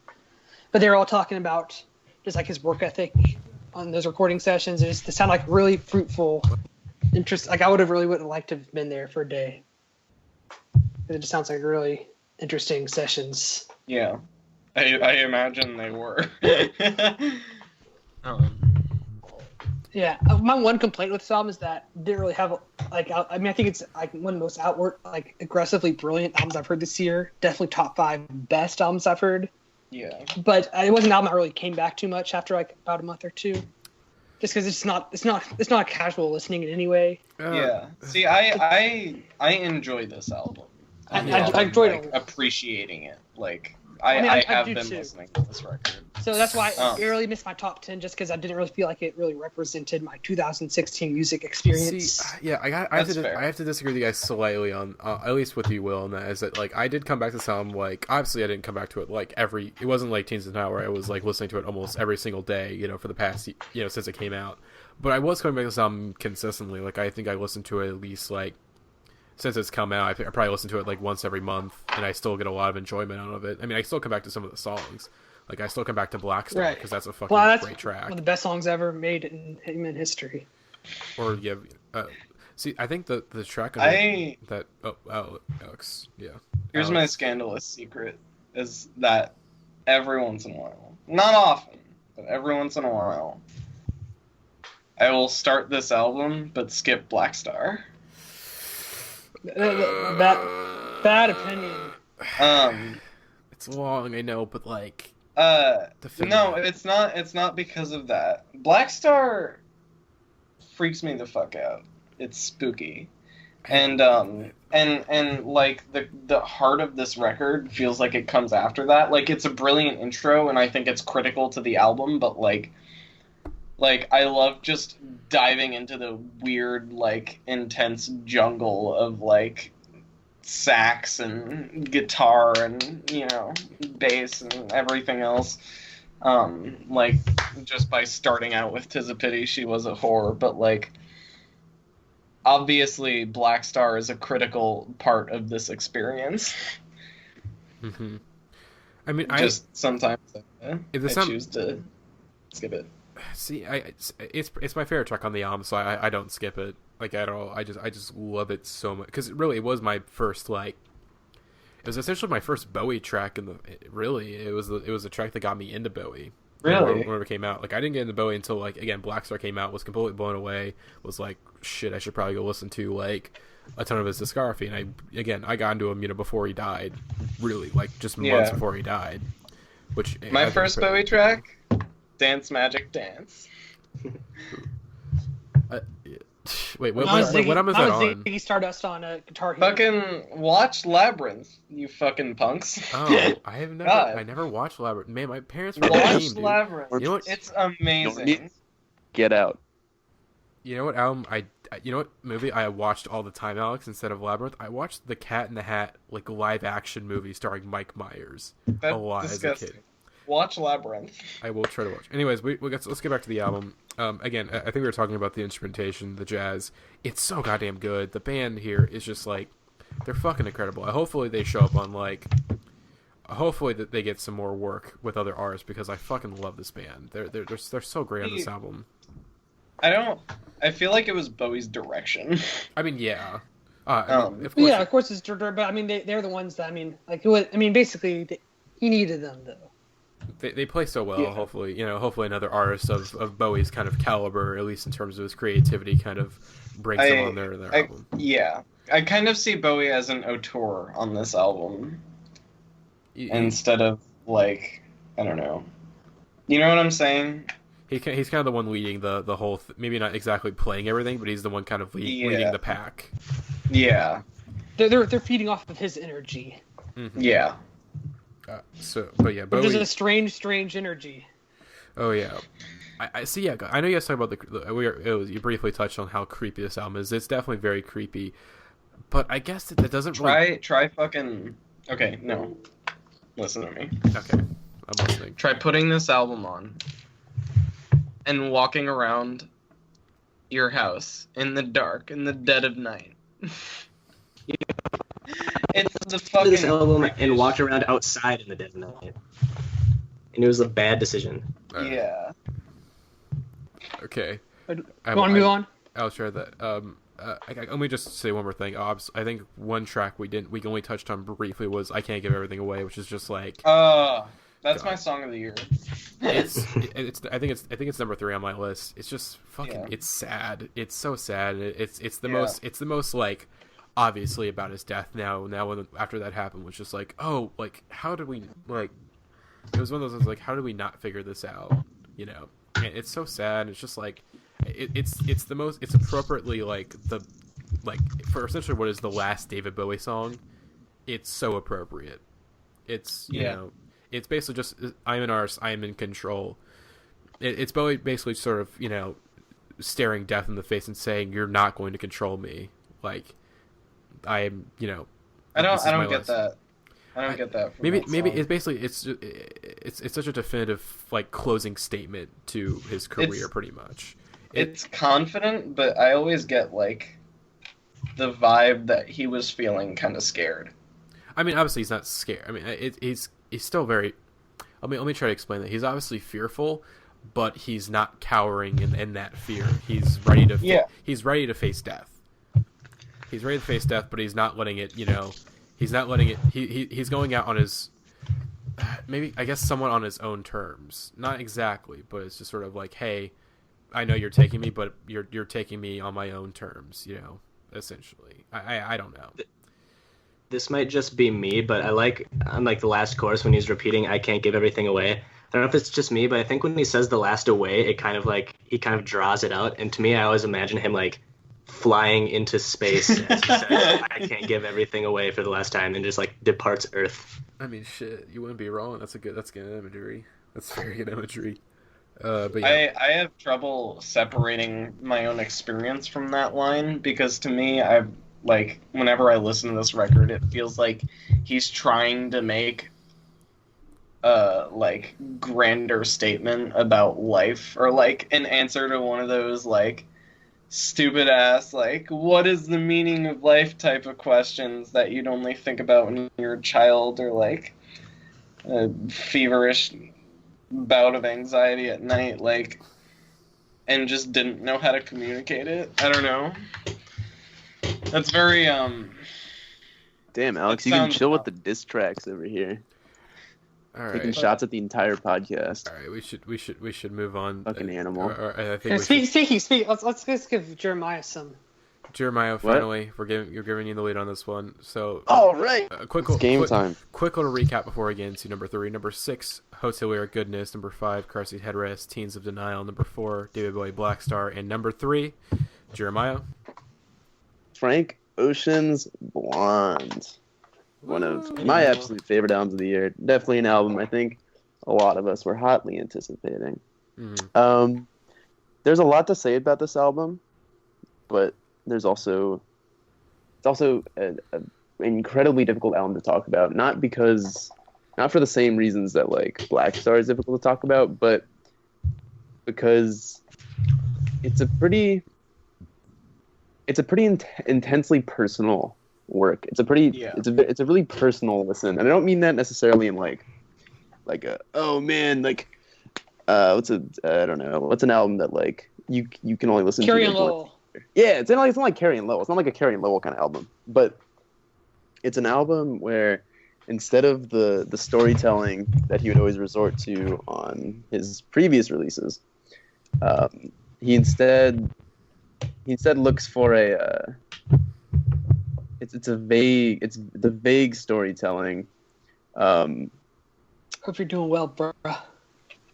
But they were all talking about just like his work ethic on those recording sessions. It sounded like really fruitful, like I would have liked to have been there for a day. It just sounds like really interesting sessions. Yeah, I imagine they were. Yeah, my one complaint with this album is that it didn't really have I think it's like one of the most outward, like aggressively brilliant albums I've heard this year. Definitely top 5 best albums I've heard. Yeah. But it wasn't an album I really came back too much after like about a month or two, just because it's not casual listening in any way. Yeah. See, I enjoy this album. I enjoyed it. Appreciating it. Like I have been listening to this record. So that's why I really missed my top 10, just because I didn't really feel like it really represented my 2016 music experience. See, I have to disagree with you guys slightly on, at least with you, Will, on that, is that, like, I did come back to this album, like, obviously I didn't come back to it, like, it wasn't like Teens and Now where I was, like, listening to it almost every single day, for the past, since it came out. But I was coming back to this album consistently. Like, I think I listened to it at least, like, since it's come out, I probably listen to it, like, once every month, and I still get a lot of enjoyment out of it. I mean, I still come back to some of the songs. Like, I still come back to Black Star, because that's a fucking great track. One of the best songs ever made in human history. Or, yeah, see, I think the track of Alex, yeah. Here's my scandalous secret, is that every once in a while, not often, but every once in a while, I will start this album, but skip Black Star. Bad opinion. It's long, I know, but like... No, it's not because of that. Black Star freaks me the fuck out. It's spooky. And like the heart of this record feels like it comes after that. Like it's a brilliant intro, and I think it's critical to the album. But like I love just diving into the weird, like intense jungle of like sax and guitar and bass and everything else. Like just by starting out with "'Tis a Pity She Was a Whore," but like. Obviously, Black Star is a critical part of this experience. Mm-hmm. I mean, sometimes I choose to skip it. See, it's my favorite track on the album, so I don't skip it like at all. I just love it so much because really it was my first it was essentially my first Bowie track it was a track that got me into Bowie. Really? Whenever it came out. Like, I didn't get into Bowie until, like, again, Black Star came out, was completely blown away, was like, shit, I should probably go listen to, like, a ton of his discography. And I got into him, before he died. Really, like, just months before he died. Which my first Bowie track, Dance Magic Dance. Wait, what album is that on? Ziggy Stardust on a Guitar Hero. Fucking watch Labyrinth, you fucking punks. Oh, I never watched Labyrinth. Man, my parents were lame, dude. Labyrinth. You know what? It's amazing. Get Out. You know what album you know what movie I watched all the time, Alex, instead of Labyrinth? I watched the Cat in the Hat, like, live action movie starring Mike Myers a lot disgusting. As a kid. Watch Labyrinth. I will try to watch. Anyways, let's get back to the album. Again, I think we were talking about the instrumentation, the jazz. It's so goddamn good. The band here is just like, they're fucking incredible. Hopefully they show up on hopefully that they get some more work with other artists because I fucking love this band. They're so great on this album. I feel like it was Bowie's direction. I mean, yeah. Of course it's but I mean they're the ones that basically he needed them though. They play so well. Yeah. Hopefully another artist of Bowie's kind of caliber, at least in terms of his creativity, kind of brings them on their album. Yeah, I kind of see Bowie as an auteur on this album, instead of like, I don't know. You know what I'm saying? He's kind of the one leading the whole. Maybe not exactly playing everything, but he's the one kind of leading the pack. Yeah, they're feeding off of his energy. Mm-hmm. Yeah. Bowie. There's a strange energy. Oh yeah, I see. Yeah, I know you guys talk about you briefly touched on how creepy this album is. It's definitely very creepy, but I guess that doesn't try fucking. Okay, no, listen to me. Okay, I'm listening. Try putting this album on and walking around your house in the dark, in the dead of night. It's the fucking this album and walked around outside in the dead of night, and it was a bad decision. Yeah. Okay. Want to move on? I'll share that. Let me just say one more thing. I think one track we only touched on briefly was "I Can't Give Everything Away," which is just like. That's my song of the year. I think it's number 3 on my list. It's just fucking. Yeah. It's sad. It's so sad. It's the most like. Obviously about his death now after that happened was just like, oh, like how did we like it was one of those like how did we not figure this out, and it's so sad. It's just like it's appropriately like for essentially what is the last David Bowie song. It's so appropriate. It's it's basically just I'm an artist, I am in control. It's Bowie basically sort of staring death in the face and saying, you're not going to control me, like I am, I don't get that. I don't get that. Maybe it's basically it's such a definitive like closing statement to his career, pretty much. It's confident, but I always get like the vibe that he was feeling kind of scared. I mean, obviously he's not scared. I mean, he's still very. Let me try to explain that. He's obviously fearful, but he's not cowering in that fear. He's ready to. He's ready to face death. He's ready to face death, but he's not letting it, he's not letting it, he's going out on his, maybe, I guess, somewhat on his own terms. Not exactly, but it's just sort of like, hey, I know you're taking me, but you're taking me on my own terms, essentially. I don't know. This might just be me, but I like, on like the last chorus when he's repeating, I can't give everything away. I don't know if it's just me, but I think when he says the last away, it kind of like, he kind of draws it out. And to me, I always imagine him like, flying into space as he says, I can't give everything away for the last time, and just like departs Earth. I mean, shit, you wouldn't be wrong. That's good imagery. That's very good imagery. But I have trouble separating my own experience from that line, because to me, whenever I listen to this record, it feels like he's trying to make grander statement about life, or like an answer to one of those like stupid ass like what is the meaning of life type of questions that you'd only think about when you're a child, or like a feverish bout of anxiety at night, like, and just didn't know how to communicate it. I don't know. That's very Damn, Alex, you can chill with the diss tracks over here. all right. Taking shots at the entire podcast. All right, we should move on. Fucking animal. I think Speaking. Let's give Jeremiah some. Jeremiah, finally, you're giving you the lead on this one. So, all right, it's game time. Quick little recap before we get into number 3. Number 6, Hotel We Are Goodness. Number 5, Car Seat Headrest, Teens of Denial. Number 4, David Bowie, Black Star. And number 3, Jeremiah. Frank Ocean's Blonde. One of my absolute favorite albums of the year. Definitely an album I think a lot of us were hotly anticipating. Mm. There's a lot to say about this album, but it's also an incredibly difficult album to talk about. Not for the same reasons that like Black Star is difficult to talk about, but because it's a pretty intensely personal work. It's a really personal listen, and I don't mean that necessarily in like a oh man like what's an album that like you can only listen Carrie to. and Lowell. Yeah, it's not like Carrie and Lowell. It's not like a Carrie and Lowell kind of album, but it's an album where instead of the storytelling that he would always resort to on his previous releases, he instead looks for it's the vague storytelling. Hope you're doing well, bruh.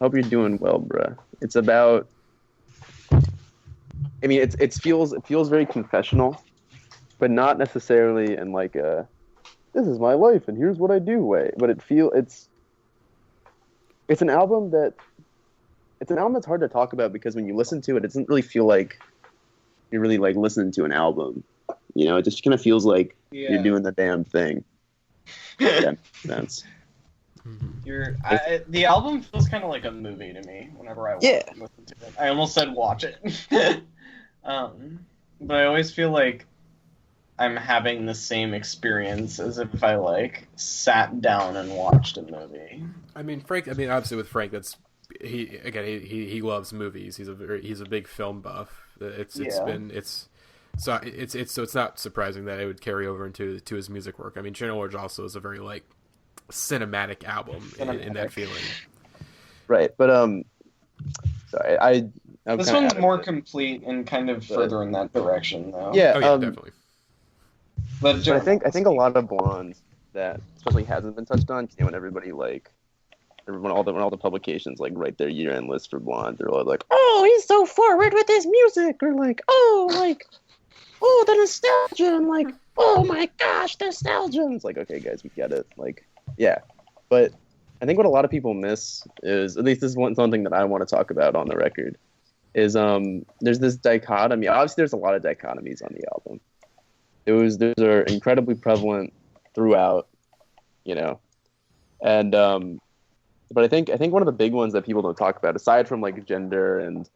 Hope you're doing well, bruh. It's about. I mean, it feels very confessional, but not necessarily in like a "this is my life and here's what I do" way. But it's an album that's hard to talk about because when you listen to it, it doesn't really feel like you're really like listening to an album. You know, it just kind of feels like you're doing the damn thing. Yeah, that makes sense. The album feels kind of like a movie to me whenever I listen to it. I almost said watch it. But I always feel like I'm having the same experience as if I like sat down and watched a movie. I mean, obviously with Frank, he loves movies. He's a big film buff. It's not surprising that it would carry over into his music work. I mean, Channel Orange also is a very like cinematic album in that feeling. Right, but sorry, this one's more complete and kind of further in that direction, though. Yeah, definitely. But I think a lot of Blonde that especially hasn't been touched on. When everybody when all the publications like write their year-end list for Blonde, they're all like, "Oh, he's so forward with his music," or like, "Oh, the nostalgia," and like, "Oh my gosh, nostalgia." And it's like, okay, guys, we get it. Like, yeah, but I think what a lot of people miss is, at least this is something that I want to talk about on the record, is there's this dichotomy. Obviously, there's a lot of dichotomies on the album. Those are incredibly prevalent throughout, you know, and but I think one of the big ones that people don't talk about, aside from like gender and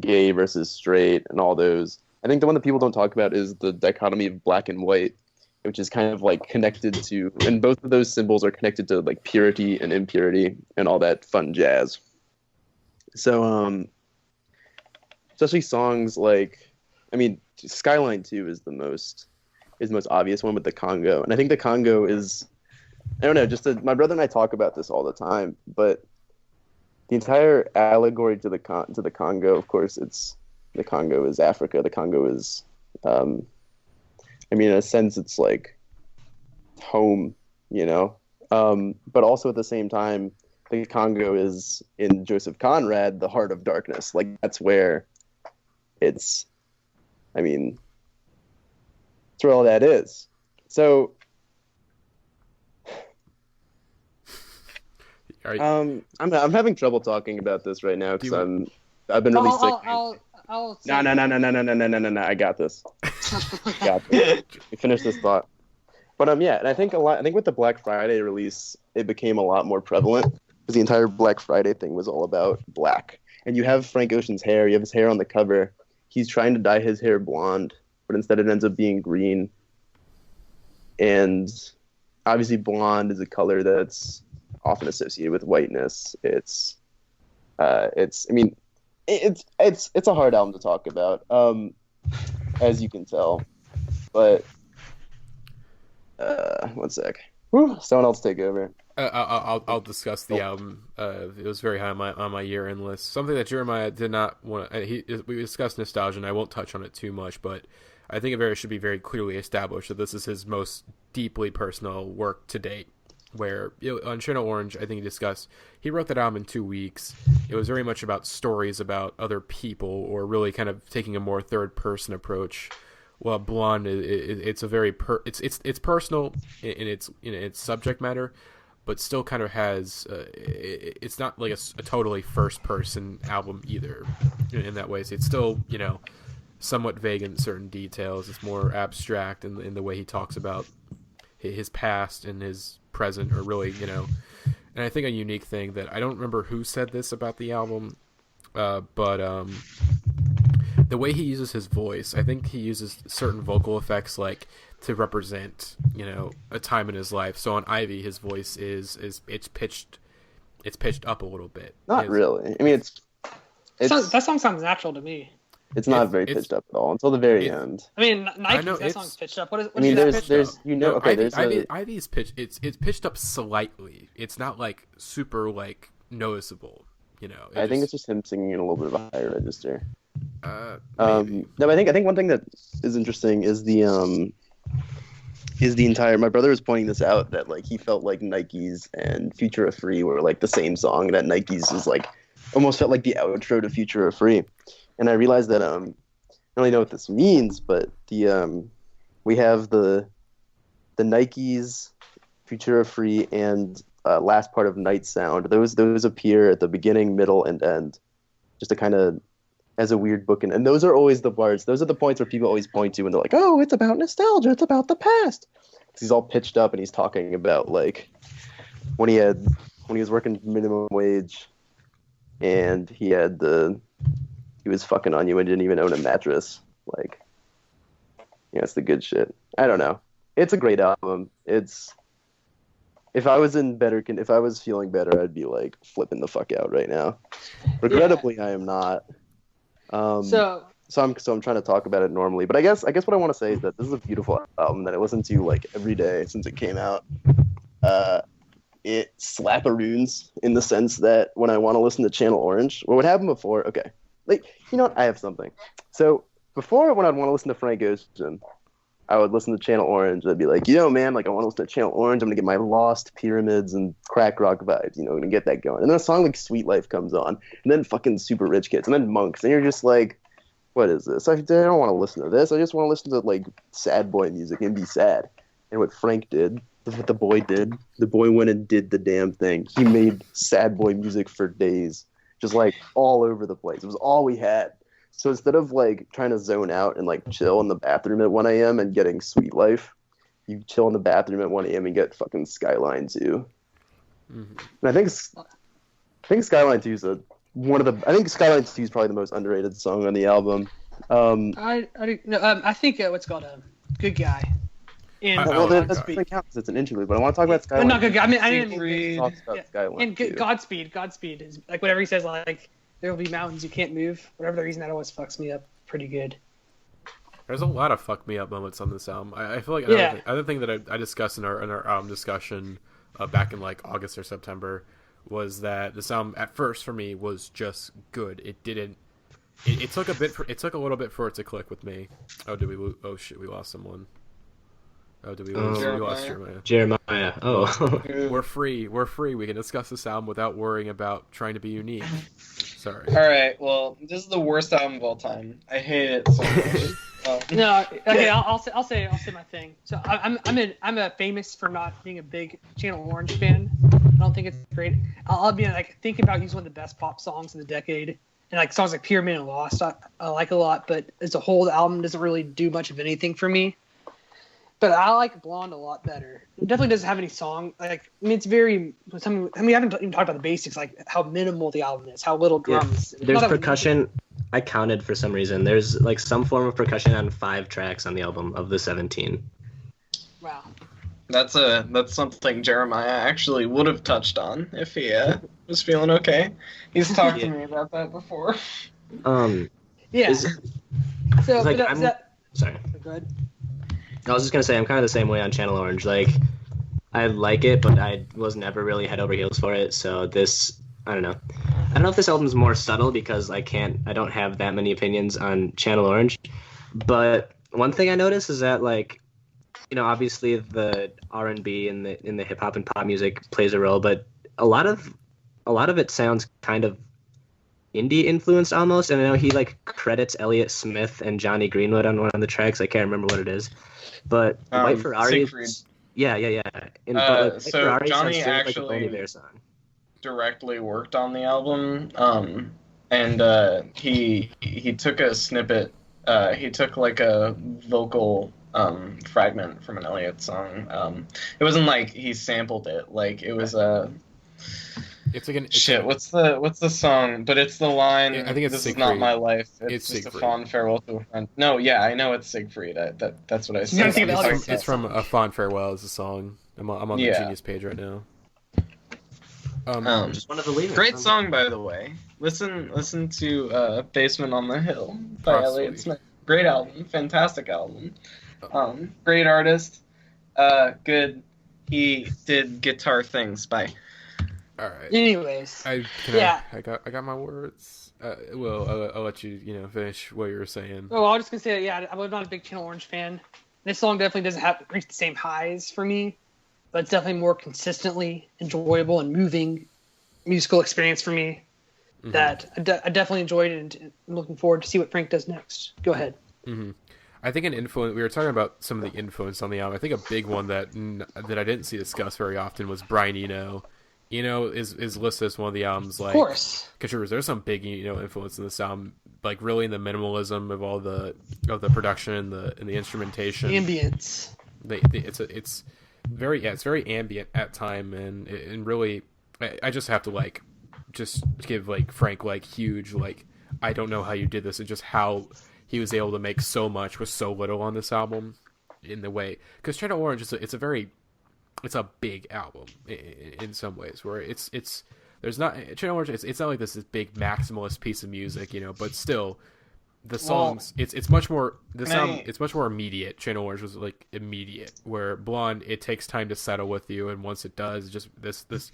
gay versus straight and all those, I think the one that people don't talk about is the dichotomy of black and white, which is kind of like connected to, and both of those symbols are connected to like purity and impurity and all that fun jazz. So, especially songs like, I mean, Skyline 2 is the most obvious one with the Congo, and I think the Congo is, I don't know, my brother and I talk about this all the time, but the entire allegory to the Congo, of course, the Congo is Africa. The Congo is, I mean, in a sense, it's like home, but also at the same time, the Congo is, in Joseph Conrad, the heart of darkness. Like, that's where it's, I mean, That's where all that is. So, I'm having trouble talking about this right now because I've been really sick. I'll No. I got this. Let me finish this thought. But yeah, and I think with the Black Friday release, it became a lot more prevalent because the entire Black Friday thing was all about black. And you have Frank Ocean's hair. You have his hair on the cover. He's trying to dye his hair blonde, but instead it ends up being green. And obviously, blonde is a color that's often associated with whiteness. It's a hard album to talk about, as you can tell. But one sec. Someone else take over. I'll discuss the album. It was very high on my year-end list. Something that Jeremiah did not want to... We discussed nostalgia, and I won't touch on it too much, but I think it should be very clearly established that this is his most deeply personal work to date. Where on Channel Orange, I think he wrote that album in 2 weeks. It was very much about stories about other people, or really kind of taking a more third-person approach. Well, Blonde, it's a very it's personal in its subject matter, but still kind of has it's not like a totally first-person album either in that way. So it's still somewhat vague in certain details. It's more abstract in the way he talks about his past and his present, or really, and I think a unique thing that I don't remember who said this about the album, but the way he uses his voice, I think he uses certain vocal effects like to represent, a time in his life. So on Ivy, his voice is pitched up a little bit. Not really. I mean, that song sounds natural to me. It's not very pitched up at all until the very end. I mean, that song's pitched up. Ivy's pitched. It's pitched up slightly. It's not like super noticeable. I think it's just him singing in a little bit of a higher register. No, I think one thing that is interesting is the entire. My brother was pointing this out that he felt like Nike's and Future of Free were the same song. That Nike's was almost felt like the outro to Future of Free. And I realized that I don't really know what this means, but we have the Nikes, Futura Free, and last part of Night Sound. Those appear at the beginning, middle, and end, just to kind of as a weird book. And those are always the parts. Those are the points where people always point to when they're like, "Oh, it's about nostalgia. It's about the past." 'Cause he's all pitched up and he's talking about when he was working minimum wage, and he was fucking on you and didn't even own a mattress. It's the good shit. I don't know. It's a great album. If I was feeling better, I'd be flipping the fuck out right now. Regrettably, I am not. So I'm trying to talk about it normally. But I guess what I want to say is that this is a beautiful album that I listen to every day since it came out. It slapperoons in the sense that when I want to listen to Channel Orange, what would happen before? Okay. You know what? I have something. So before, when I'd want to listen to Frank Ocean, I would listen to Channel Orange. I'd be like, man, I want to listen to Channel Orange. I'm going to get my Lost, Pyramids, and crack rock vibes, I'm going to get that going. And then a song like Sweet Life comes on, and then fucking Super Rich Kids, and then Monks. And you're just like, what is this? I don't want to listen to this. I just want to listen to, sad boy music and be sad. And what Frank did, what the boy did, the boy went and did the damn thing. He made sad boy music for days. Just all over the place. It was all we had. So instead of trying to zone out and chill in the bathroom at 1 a.m. and getting Sweet Life, you chill in the bathroom at 1 a.m. and get fucking Skyline 2. Mm-hmm. And I think Skyline 2 is I think Skyline 2 is probably the most underrated song on the album. I think what's called Good Guy. That's doesn't count because it's an interlude. But I want to talk about Skyline. Not Good Guy. I didn't mean Skyline. And Godspeed is whatever he says. There will be mountains you can't move. Whatever the reason, that always fucks me up pretty good. There's a lot of fuck me up moments on this album. I feel like another thing that I discussed in our album discussion back in August or September was that this album at first for me was just good. It didn't. It took a little bit for it to click with me. Oh shit, we lost someone. Oh, did we lose? We lost Jeremiah. Oh. We're free. We can discuss this album without worrying about trying to be unique. Sorry. Alright, well, this is the worst album of all time. I hate it so much. No, okay. I'll say my thing. So I'm a famous for not being a big Channel Orange fan. I don't think it's great. I'll be like thinking about using one of the best pop songs of the decade, and like songs like Pyramid and Lost I like a lot, but as a whole the album doesn't really do much of anything for me. But I like Blonde a lot better. It definitely doesn't have any song. Like, I mean, it's very. I haven't even talked about the basics, like how minimal the album is, how little drums. Yeah. There's percussion. I counted for some reason. There's like some form of percussion on 5 tracks on the album of the 17. Wow. That's something Jeremiah actually would have touched on if he was feeling okay. He's talked to me about that before. Yeah. Sorry. Go ahead. I was just gonna say I'm kind of the same way on Channel Orange. Like, I like it, but I was never really head over heels for it. So this, I don't know. I don't know if this album's more subtle because I don't have that many opinions on Channel Orange. But one thing I noticed is that, like, you know, obviously the R&B in the hip hop and pop music plays a role, but a lot of it sounds kind of indie influenced almost. And I know he like credits Elliott Smith and Johnny Greenwood on one of the tracks. I can't remember what it is. But White Ferrari, yeah. And, but, like, so Ferrari Johnny actually like song. Directly worked on the album, and he took a snippet. He took like a vocal fragment from an Elliott song. It wasn't like he sampled it. Like it was a. It's like an shit. What's the song? But it's the line. I think it's "This Siegfried. Is not my life. It's just Siegfried. a fond farewell to a friend." No, yeah, I know it's Siegfried. That's what I said. It's from A Fond Farewell is the song. I'm on the Genius page right now. Just one of the leaders. Great song, by the way. Listen to "Basement on the Hill" by Elliott Smith. Great album, fantastic album. Great artist. Good. He did guitar things. Bye. All right. Anyways, I got my words. I'll let you finish what you were saying. Oh, I was just gonna say I'm not a big Channel Orange fan. This song definitely doesn't reach the same highs for me, but it's definitely more consistently enjoyable and moving musical experience for me. Mm-hmm. That I definitely enjoyed it, and I'm looking forward to see what Frank does next. Go ahead. Mm-hmm. I think an influence. We were talking about some of the influence on the album. I think a big one that I didn't see discussed very often was Brian Eno. Eno is listed as one of the album's like contributors. There's some big influence in this album, like really in the minimalism of all the production and the instrumentation, ambience. It's very ambient at time, and really I just have to just give Frank huge I don't know how you did this, and just how he was able to make so much with so little on this album in the way, because Channel Orange it's a big album in some ways, where it's there's not Channel Orange. It's not like this big maximalist piece of music, but still the songs. It's much more it's much more immediate. Channel Orange was immediate, where Blonde, it takes time to settle with you, and once it does, just this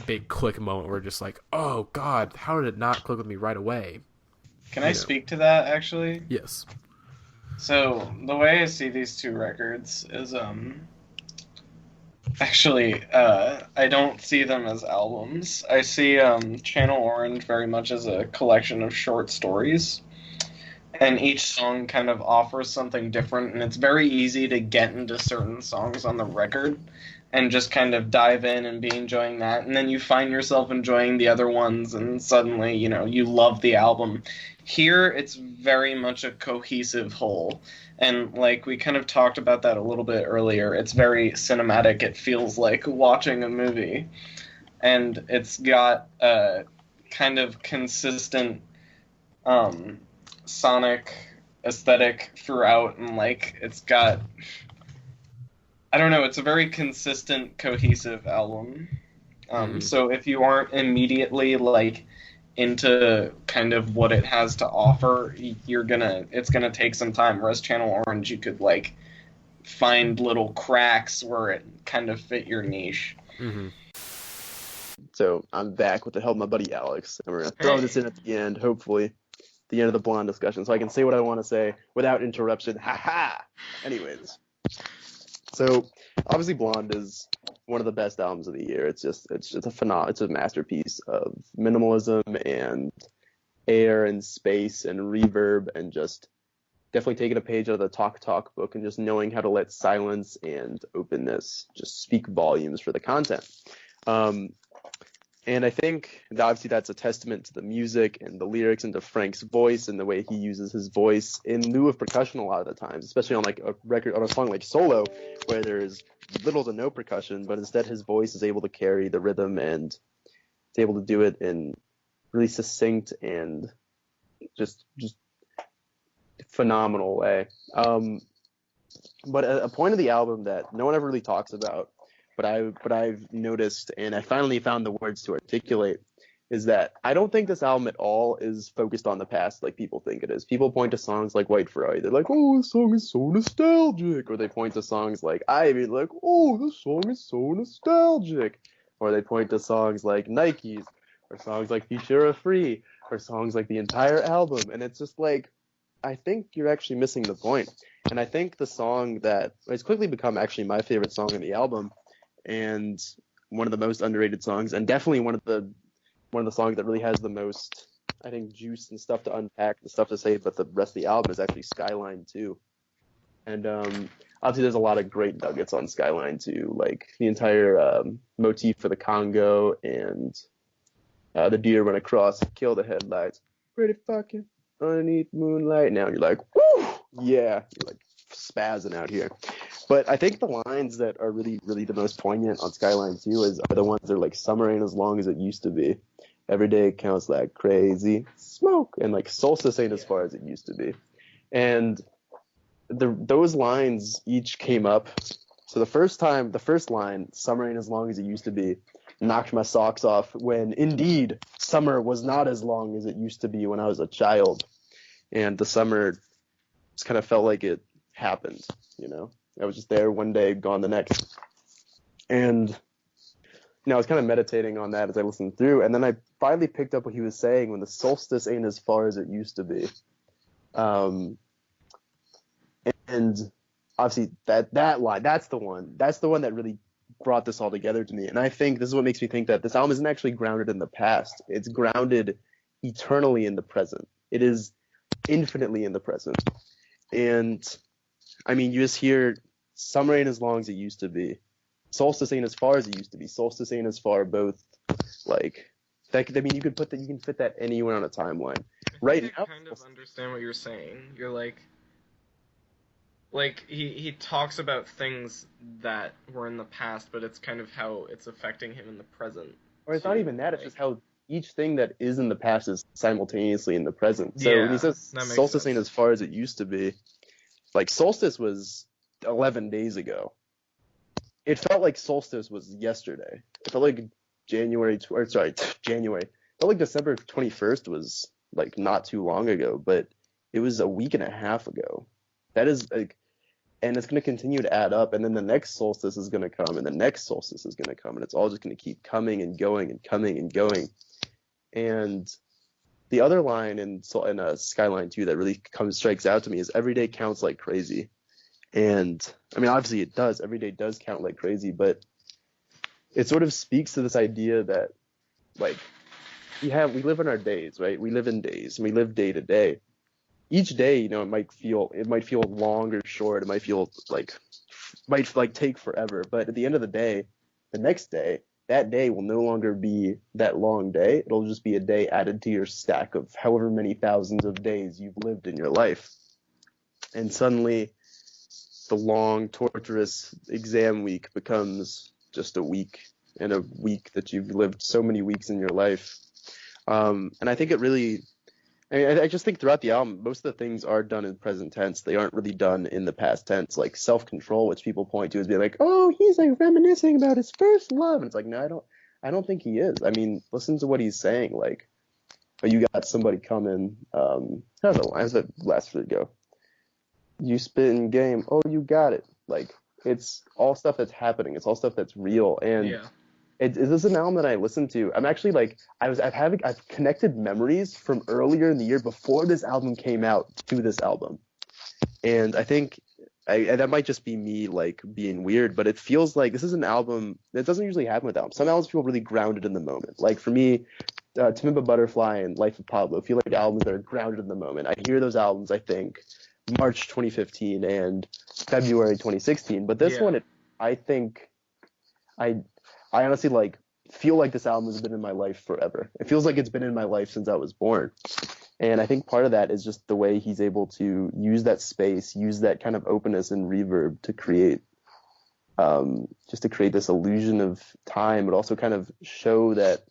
big click moment where just oh God, how did it not click with me right away? Can I speak to that actually? Yes. So the way I see these two records is actually, I don't see them as albums. I see Channel Orange very much as a collection of short stories. And each song kind of offers something different, and it's very easy to get into certain songs on the record and just kind of dive in and be enjoying that. And then you find yourself enjoying the other ones, and suddenly, you love the album. Here, it's very much a cohesive whole. And we kind of talked about that a little bit earlier. It's very cinematic. It feels like watching a movie. And it's got a kind of consistent sonic aesthetic throughout. And it's got, I don't know, it's a very consistent, cohesive album. So if you aren't immediately into kind of what it has to offer, it's gonna take some time. Whereas Channel Orange, you could find little cracks where it kind of fit your niche. Mm-hmm. So I'm back with the help of my buddy Alex, and we're gonna throw this in at the end, hopefully, the end of the Blonde discussion, so I can say what I want to say without interruption. Ha ha. Anyways, so obviously Blonde is one of the best albums of the year. It's a masterpiece of minimalism and air and space and reverb and just definitely taking a page out of the Talk book and just knowing how to let silence and openness just speak volumes for the content. And I think obviously that's a testament to the music and the lyrics and to Frank's voice and the way he uses his voice in lieu of percussion a lot of the times, especially on like a record, on a song like Solo, where there is little to no percussion, but instead his voice is able to carry the rhythm and is able to do it in really succinct and just phenomenal way. But a point of the album that no one ever really talks about, but I've noticed, and I finally found the words to articulate, is that I don't think this album at all is focused on the past like people think it is. People point to songs like White Friday, they're like, oh, this song is so nostalgic. Or they point to songs like Ivy, like, oh, this song is so nostalgic. Or they point to songs like Nikes, or songs like Futura Free, or songs like the entire album. And it's just like, I think you're actually missing the point. And I think the song that has quickly become actually my favorite song on the album, and one of the most underrated songs, and definitely one of the songs that really has the most, I think, juice and stuff to unpack, the stuff to say, but the rest of the album is actually Skyline 2. And obviously there's a lot of great nuggets on Skyline 2, like the entire motif for the Congo and the deer run across, kill the headlights, pretty fucking underneath moonlight. Now you're like, woo, yeah, you're like spazzing out here. But I think the lines that are really, really the most poignant on Skyline 2 are the ones that are like, summer ain't as long as it used to be. Every day counts like crazy smoke. And like, solstice ain't as far as it used to be. And those lines each came up. So the first line, summer ain't as long as it used to be, knocked my socks off when indeed summer was not as long as it used to be when I was a child. And the summer just kind of felt like it happened, you know? I was just there one day, gone the next. And, I was kind of meditating on that as I listened through. And then I finally picked up what he was saying when the solstice ain't as far as it used to be. And obviously that line, that's the one that really brought this all together to me. And I think this is what makes me think that this album isn't actually grounded in the past. It's grounded eternally in the present. It is infinitely in the present. And I mean, you just hear summer ain't as long as it used to be. Solstice ain't as far as it used to be. Solstice ain't as far, both, like, that, I mean, you can fit that anywhere on a timeline. Right now, I kind of understand what you're saying. You're like he talks about things that were in the past, but it's kind of how it's affecting him in the present. Or it's not even that, it's just how each thing that is in the past is simultaneously in the present. So when he says solstice ain't as far as it used to be, like, solstice was 11 days ago. It felt like solstice was yesterday. It felt like January. It felt like December 21st was, like, not too long ago, but it was a week and a half ago. That is, like, and it's going to continue to add up, and then the next solstice is going to come, and the next solstice is going to come, and it's all just going to keep coming and going and coming and going. And the other line in Skyline 2 that really strikes out to me is every day counts like crazy. And I mean, obviously it does. Every day does count like crazy, but it sort of speaks to this idea that, like, we live in our days, right? We live in days, and we live day to day. Each day, it might feel long or short. It might feel might take forever. But at the end of the day, the next day, that day will no longer be that long day. It'll just be a day added to your stack of however many thousands of days you've lived in your life. And suddenly, the long, torturous exam week becomes just a week, and a week that you've lived so many weeks in your life. And I think I just think throughout the album, most of the things are done in present tense. They aren't really done in the past tense. Like self-control, which people point to as being like, oh, he's like reminiscing about his first love. And it's like, no, I don't think he is. I mean, listen to what he's saying. Like, oh, you got somebody coming. How's the last for go? You spit in game. Oh, you got it. Like, it's all stuff that's happening. It's all stuff that's real. And yeah. This is an album that I listened to. I'm actually like, I've connected memories from earlier in the year before this album came out to this album. And I think and that might just be me, like, being weird, but it feels like this is an album that doesn't usually happen with albums. Some albums feel really grounded in the moment. Like, for me, Timba Butterfly and Life of Pablo feel like albums that are grounded in the moment. I hear those albums, I think, March 2015 and February 2016. But this one, I think, I honestly like feel like this album has been in my life forever. It feels like it's been in my life since I was born. And I think part of that is just the way he's able to use that space, use that kind of openness and reverb to create, just to create this illusion of time, but also kind of show this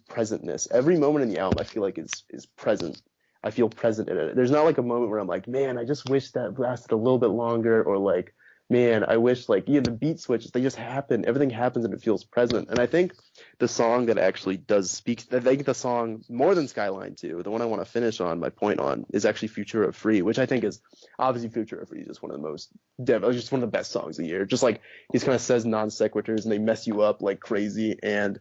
presentness. Every moment in the album I feel like is present. I feel present in it. There's not like a moment where I'm like, man, I just wish that lasted a little bit longer, or like, man, I wish like, the beat switches, they just happen. Everything happens and it feels present. And I think the song that actually does speak, I think the song more than Skyline 2, the one I want to finish on my point on, is actually Futura Free, which I think is obviously Futura Free is just one of the most, just one of the best songs of the year. Just like he kind of says non sequiturs and they mess you up like crazy, and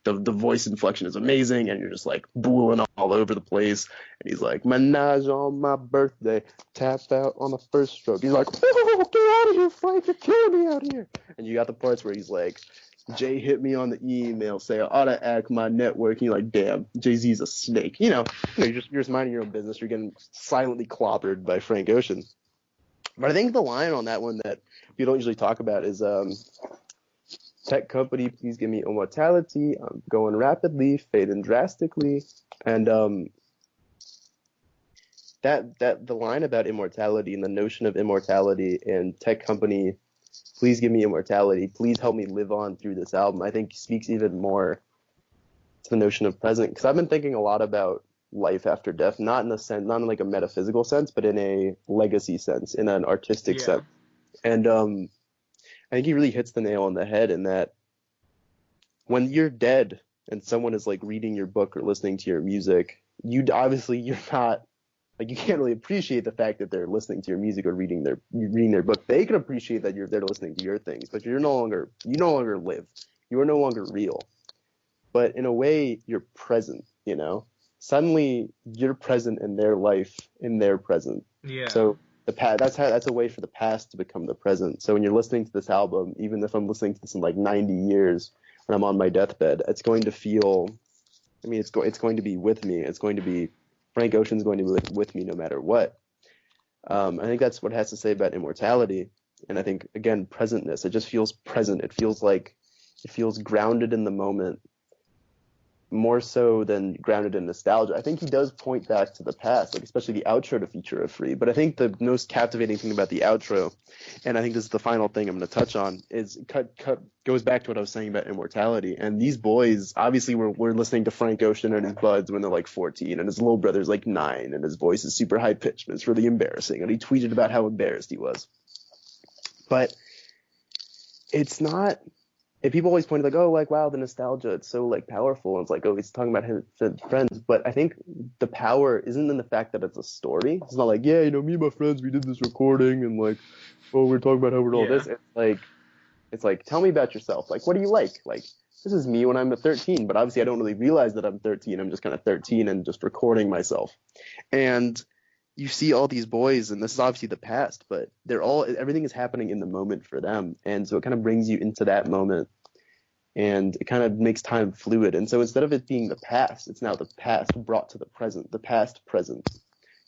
the voice inflection is amazing, and you're just like booing all over the place. And he's like, menage on my birthday, tap out on the first stroke. He's like, oh, get out of here, Frank, you're killing me out here. And you got the parts where he's like, Jay hit me on the email, say I ought to act my network. And you're like, damn, Jay-Z's a snake. You're just minding your own business. You're getting silently clobbered by Frank Ocean. But I think the line on that one that we don't usually talk about is, tech company, please give me immortality. I'm going rapidly, fading drastically. And that the line about immortality and the notion of immortality and tech company, please give me immortality, please help me live on through this album, I think speaks even more to the notion of present. Because I've been thinking a lot about life after death, not in like a metaphysical sense, but in a legacy sense, in an artistic sense. And I think he really hits the nail on the head in that when you're dead and someone is like reading your book or listening to your music, you're not like, you can't really appreciate the fact that they're listening to your music or reading their book. They can appreciate that they're listening to your things, but you no longer live. You are no longer real. But in a way, you're present. Suddenly you're present in their life, in their present. Yeah. So that's a way for the past to become the present. So when you're listening to this album, even if I'm listening to this in like 90 years when I'm on my deathbed, it's going to feel, it's going to be with me. It's going to be, Frank Ocean's going to be with me no matter what. I think that's what it has to say about immortality. And I think, again, presentness, it just feels present. It feels grounded in the moment, more so than grounded in nostalgia. I think he does point back to the past, like especially the outro to Futura Free. But I think the most captivating thing about the outro, and I think this is the final thing I'm going to touch on, is goes back to what I was saying about immortality. And these boys, obviously, were listening to Frank Ocean and his buds when they're like 14, and his little brother's like 9, and his voice is super high pitched, and it's really embarrassing. And he tweeted about how embarrassed he was. But it's not. And people always pointed like, oh, like, wow, the nostalgia, it's so like powerful. And it's like, oh, he's talking about his friends. But I think the power isn't in the fact that it's a story. It's not like, yeah, me and my friends, we did this recording and like, oh, we're talking about how we're doing all this. It's like, tell me about yourself. Like, what do you like? Like, this is me when I'm 13, but obviously I don't really realize that I'm 13. I'm just kind of 13 and just recording myself. And you see all these boys, and this is obviously the past, but everything is happening in the moment for them. And so it kind of brings you into that moment, and it kind of makes time fluid. And so instead of it being the past, it's now the past brought to the present, the past present,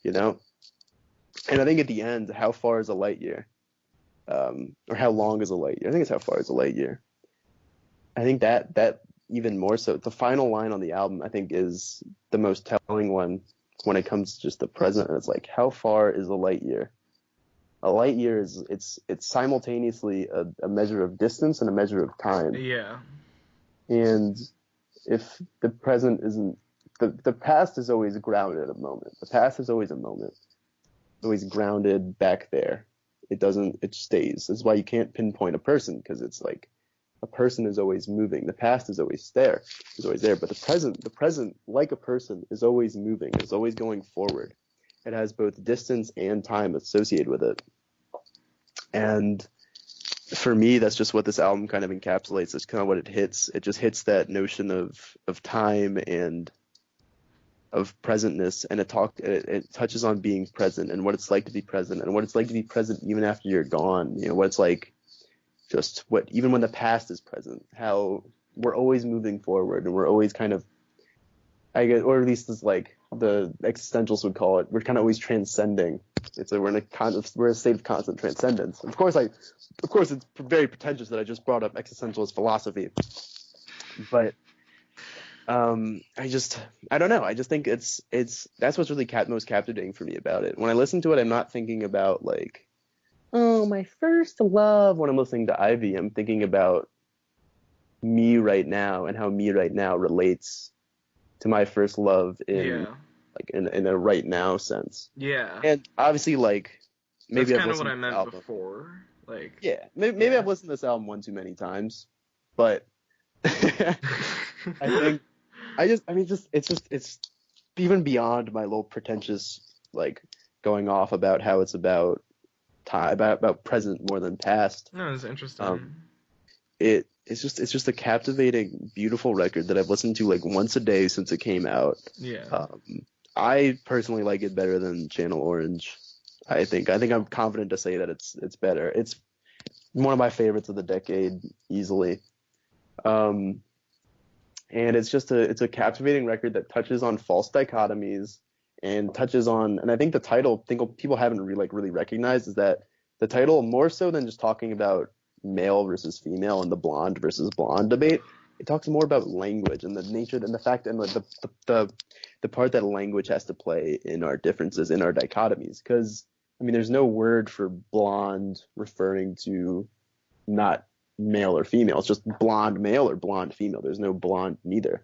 And I think at the end, how far is a light year? Or how long is a light year? I think it's how far is a light year. I think that even more so, the final line on the album, I think, is the most telling one when it comes to just the present. And it's like, how far is a light year? A light year it's simultaneously a measure of distance and a measure of time. Yeah. And if the present isn't, the past is always grounded at a moment. The past is always a moment. It's always grounded back there. It stays. That's why you can't pinpoint a person, because it's like a person is always moving. The past is always there. It's always there. But the present, like a person, is always moving. It's always going forward. It has both distance and time associated with it. And for me, that's just what this album kind of encapsulates. That's kind of what it hits. It just hits that notion of time and of presentness, and it touches on being present and what it's like to be present, and what it's like to be present even after you're gone. What it's like, even when the past is present, how we're always moving forward, and we're always kind of, I guess, or at least it's like the existentials would call it, we're kind of always transcending we're in a state of constant transcendence. Of course, it's very pretentious that I just brought up existentialist philosophy, but I don't know. I just think it's that's what's really most captivating for me about it. When I listen to it, I'm not thinking about like, oh, my first love. When I'm listening to Ivy, I'm thinking about me right now and how me right now relates to my first love in a right now sense. Yeah. And obviously, like, maybe that's I've kind of listened what I to this meant album. before. Like, maybe I've listened to this album one too many times, but I think it's even beyond my little pretentious like going off about how it's about time, about present more than past. No, it's interesting. It's just a captivating, beautiful record that I've listened to like once a day since it came out. Yeah. I personally like it better than Channel Orange. I think I'm confident to say that it's better. It's one of my favorites of the decade, easily. And it's a captivating record that touches on false dichotomies and touches on, and I think the title, people haven't really recognized, is that the title, more so than just talking about male versus female and the blonde versus blonde debate, it talks more about language and the nature and the fact and the part that language has to play in our differences, in our dichotomies. Because I mean, there's no word for blonde referring to not male or female. It's just blonde male or blonde female. There's no blonde neither.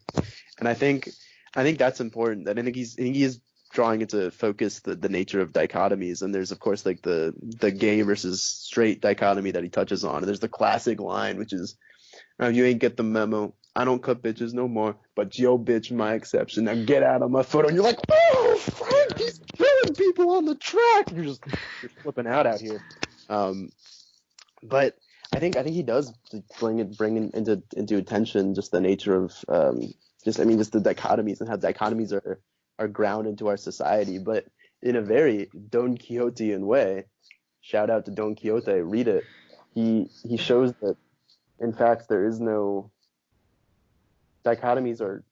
And I think that's important. And I think he is drawing into focus the nature of dichotomies. And there's of course like the gay versus straight dichotomy that he touches on. And there's the classic line, which is, "Oh, you ain't get the memo. I don't cut bitches no more, but yo bitch my exception. Now get out of my foot." And you're like, "Oh, Frank, he's killing people on the track." You're flipping out here. But I think he does bring into attention just the nature of just the dichotomies and how dichotomies are ground into our society, but in a very Don Quixotean way. Shout out to Don Quixote. Read it. He shows that in fact there is no dichotomies are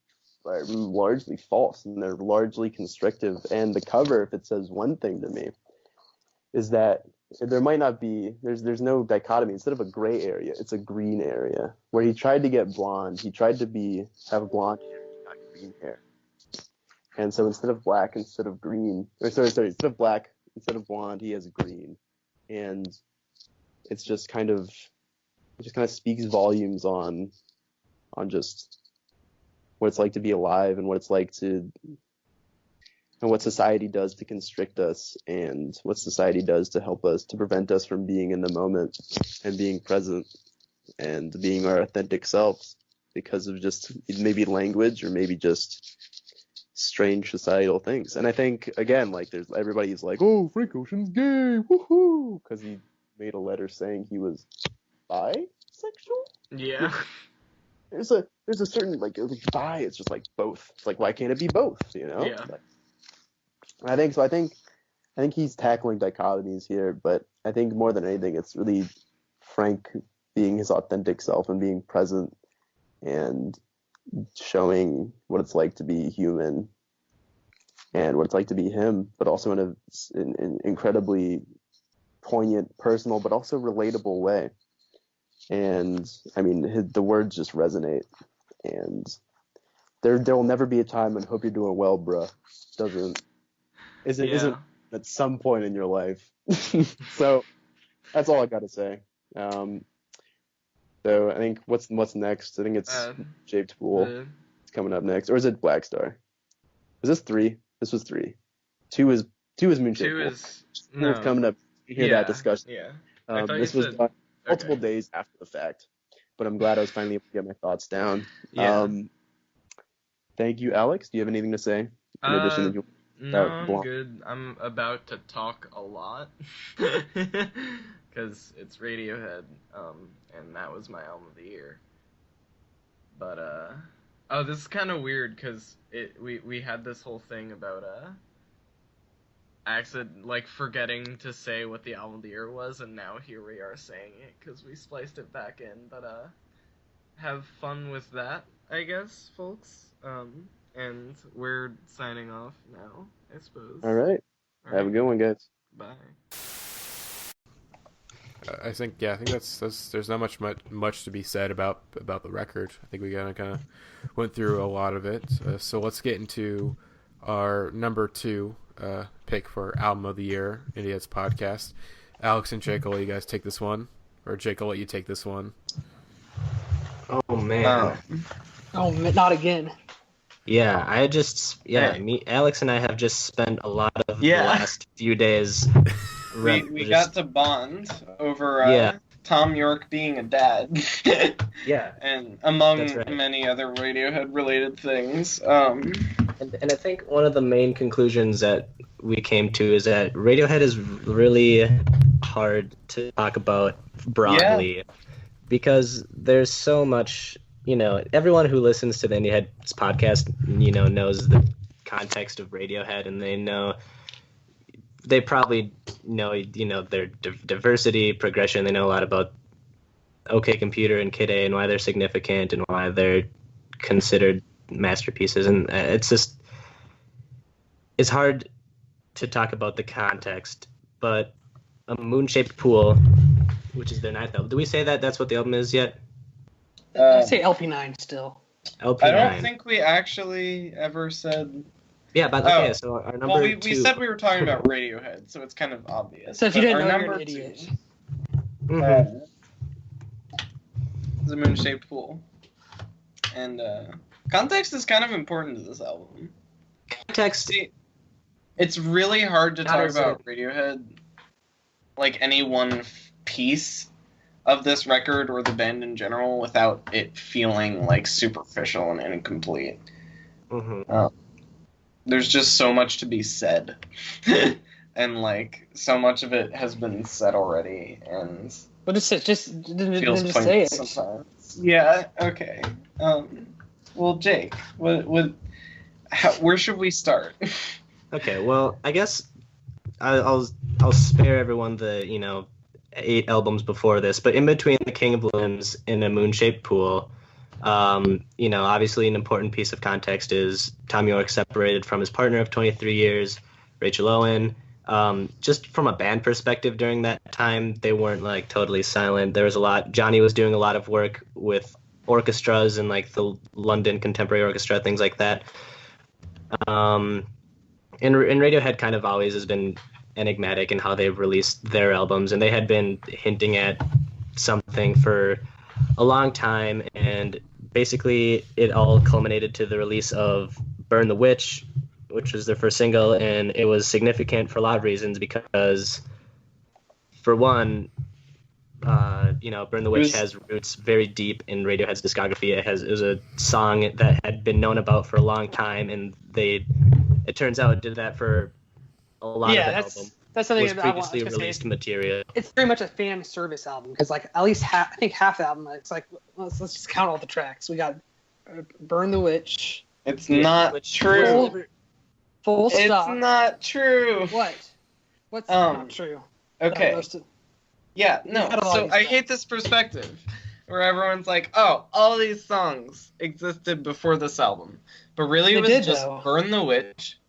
largely false and they're largely constrictive. And the cover, if it says one thing to me, is that there might not be, there's no dichotomy. Instead of a gray area, it's a green area. Where he tried to get blonde, he tried to have blonde hair, not green hair. And so instead of black, instead of green, instead of black, instead of blonde, he has green. And it just kind of speaks volumes on just what it's like to be alive and what it's like and what society does to constrict us and what society does to help us, to prevent us from being in the moment and being present and being our authentic selves because of just maybe language or maybe just strange societal things. And I think, again, like everybody's like, "Oh, Frank Ocean's gay, woohoo," because he made a letter saying he was bisexual. Yeah. There's a certain like bi, it's just like both. It's like, why can't it be both? You know? Yeah. I think he's tackling dichotomies here, but I think more than anything, it's really Frank being his authentic self and being present and showing what it's like to be human and what it's like to be him, but also in an incredibly poignant, personal, but also relatable way. And I mean, the words just resonate. And there will never be a time when "hope you're doing well, bruh" isn't at some point in your life. So that's all I got to say. So I think what's next? I think it's Shaved Pool. It's coming up next, or is it Black Star? Was this 3? This was 3. 2 is Moonshade Pool. No. It's coming up. You hear that discussion? Yeah. This was done multiple days after the fact, but I'm glad I was finally able to get my thoughts down. Yeah. Thank you, Alex. Do you have anything to say in addition to No, I'm good. I'm about to talk a lot because it's Radiohead, and that was my album of the year. But this is kind of weird because we had this whole thing about forgetting to say what the album of the year was, and now here we are saying it because we spliced it back in. But have fun with that, I guess, folks. And we're signing off now, I suppose. All right. Have a good one, guys. Bye. I think that's there's not much to be said about the record. I think we kind of went through a lot of it. So let's get into our number 2 pick for album of the year, Indieheads podcast. Alex and Jake, will you guys take this one, or Jake, will let you take this one? Oh man. Oh, not again. Yeah, Alex and I have just spent a lot of the last few days. We got to bond over Tom York being a dad. Yeah. And among many other Radiohead related things. And I think one of the main conclusions that we came to is that Radiohead is really hard to talk about broadly because there's so much, everyone who listens to the Indieheads podcast, knows the context of Radiohead, and they probably know, their diversity, progression. They know a lot about OK Computer and Kid A and why they're significant and why they're considered masterpieces. And it's hard to talk about the context. But A Moon-Shaped Pool, which is their 9th album. Do we say that that's what the album is yet? I'd say LP9 still. LP9. I don't think we actually ever said... Yeah, but okay, so our number 2... we said we were talking about Radiohead, so it's kind of obvious. So if you didn't know, you're an idiot. Is A Moon-Shaped Pool. And context is kind of important to this album. Context... See, it's really hard to talk about Radiohead, like any one piece of this record or the band in general, without it feeling like superficial and incomplete. There's just so much to be said, and like so much of it has been said already, and but just feels just pointless say it sometimes. Yeah. Okay. Well, Jake, where should we start? Okay. Well, I guess I'll spare everyone the 8 albums before this, but in between The King of Limbs and A Moon-Shaped Pool, obviously an important piece of context is Tom York separated from his partner of 23 years, Rachel Owen. Just from a band perspective during that time, they weren't like totally silent. There was a lot. Johnny was doing a lot of work with orchestras and like the London Contemporary Orchestra, things like that. And Radiohead kind of always has been enigmatic in how they've released their albums, and they had been hinting at something for a long time, and basically it all culminated to the release of Burn the Witch, which was their first single, and it was significant for a lot of reasons because, for one, Burn the Witch has roots very deep in Radiohead's discography. It was a song that had been known about for a long time, and it turns out did that for a lot of the album. That's something was previously released material. It's very much a fan service album because, like, at least I think half the album. It's like let's just count all the tracks. We got Burn the Witch. It's not true. Full stop. It's not true. What? What's not true? Okay. Yeah. No. So I hate this perspective where everyone's like, "Oh, all these songs existed before this album," but really it was just Burn the Witch,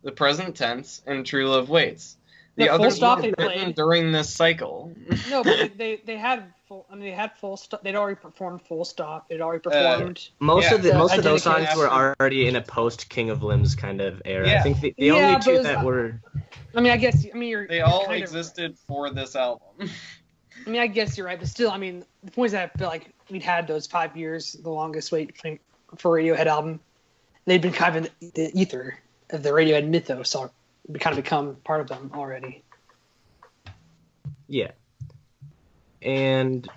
The Present Tense, and True Love Waits. The others were written during this cycle. No, but they had full. I mean, they had full stop. They'd already performed Full Stop. They'd already performed. Most of those songs were already in a post King of Limbs kind of era. Yeah. I think the only two that were. I mean, I guess. I mean, they all existed for this album. I mean, I guess you're right, but still, I mean, the point is that I feel like we'd had those 5 years, the longest wait for a Radiohead album. They'd been kind of in the ether of the Radiohead mythos, so we kind of become part of them already. Yeah. And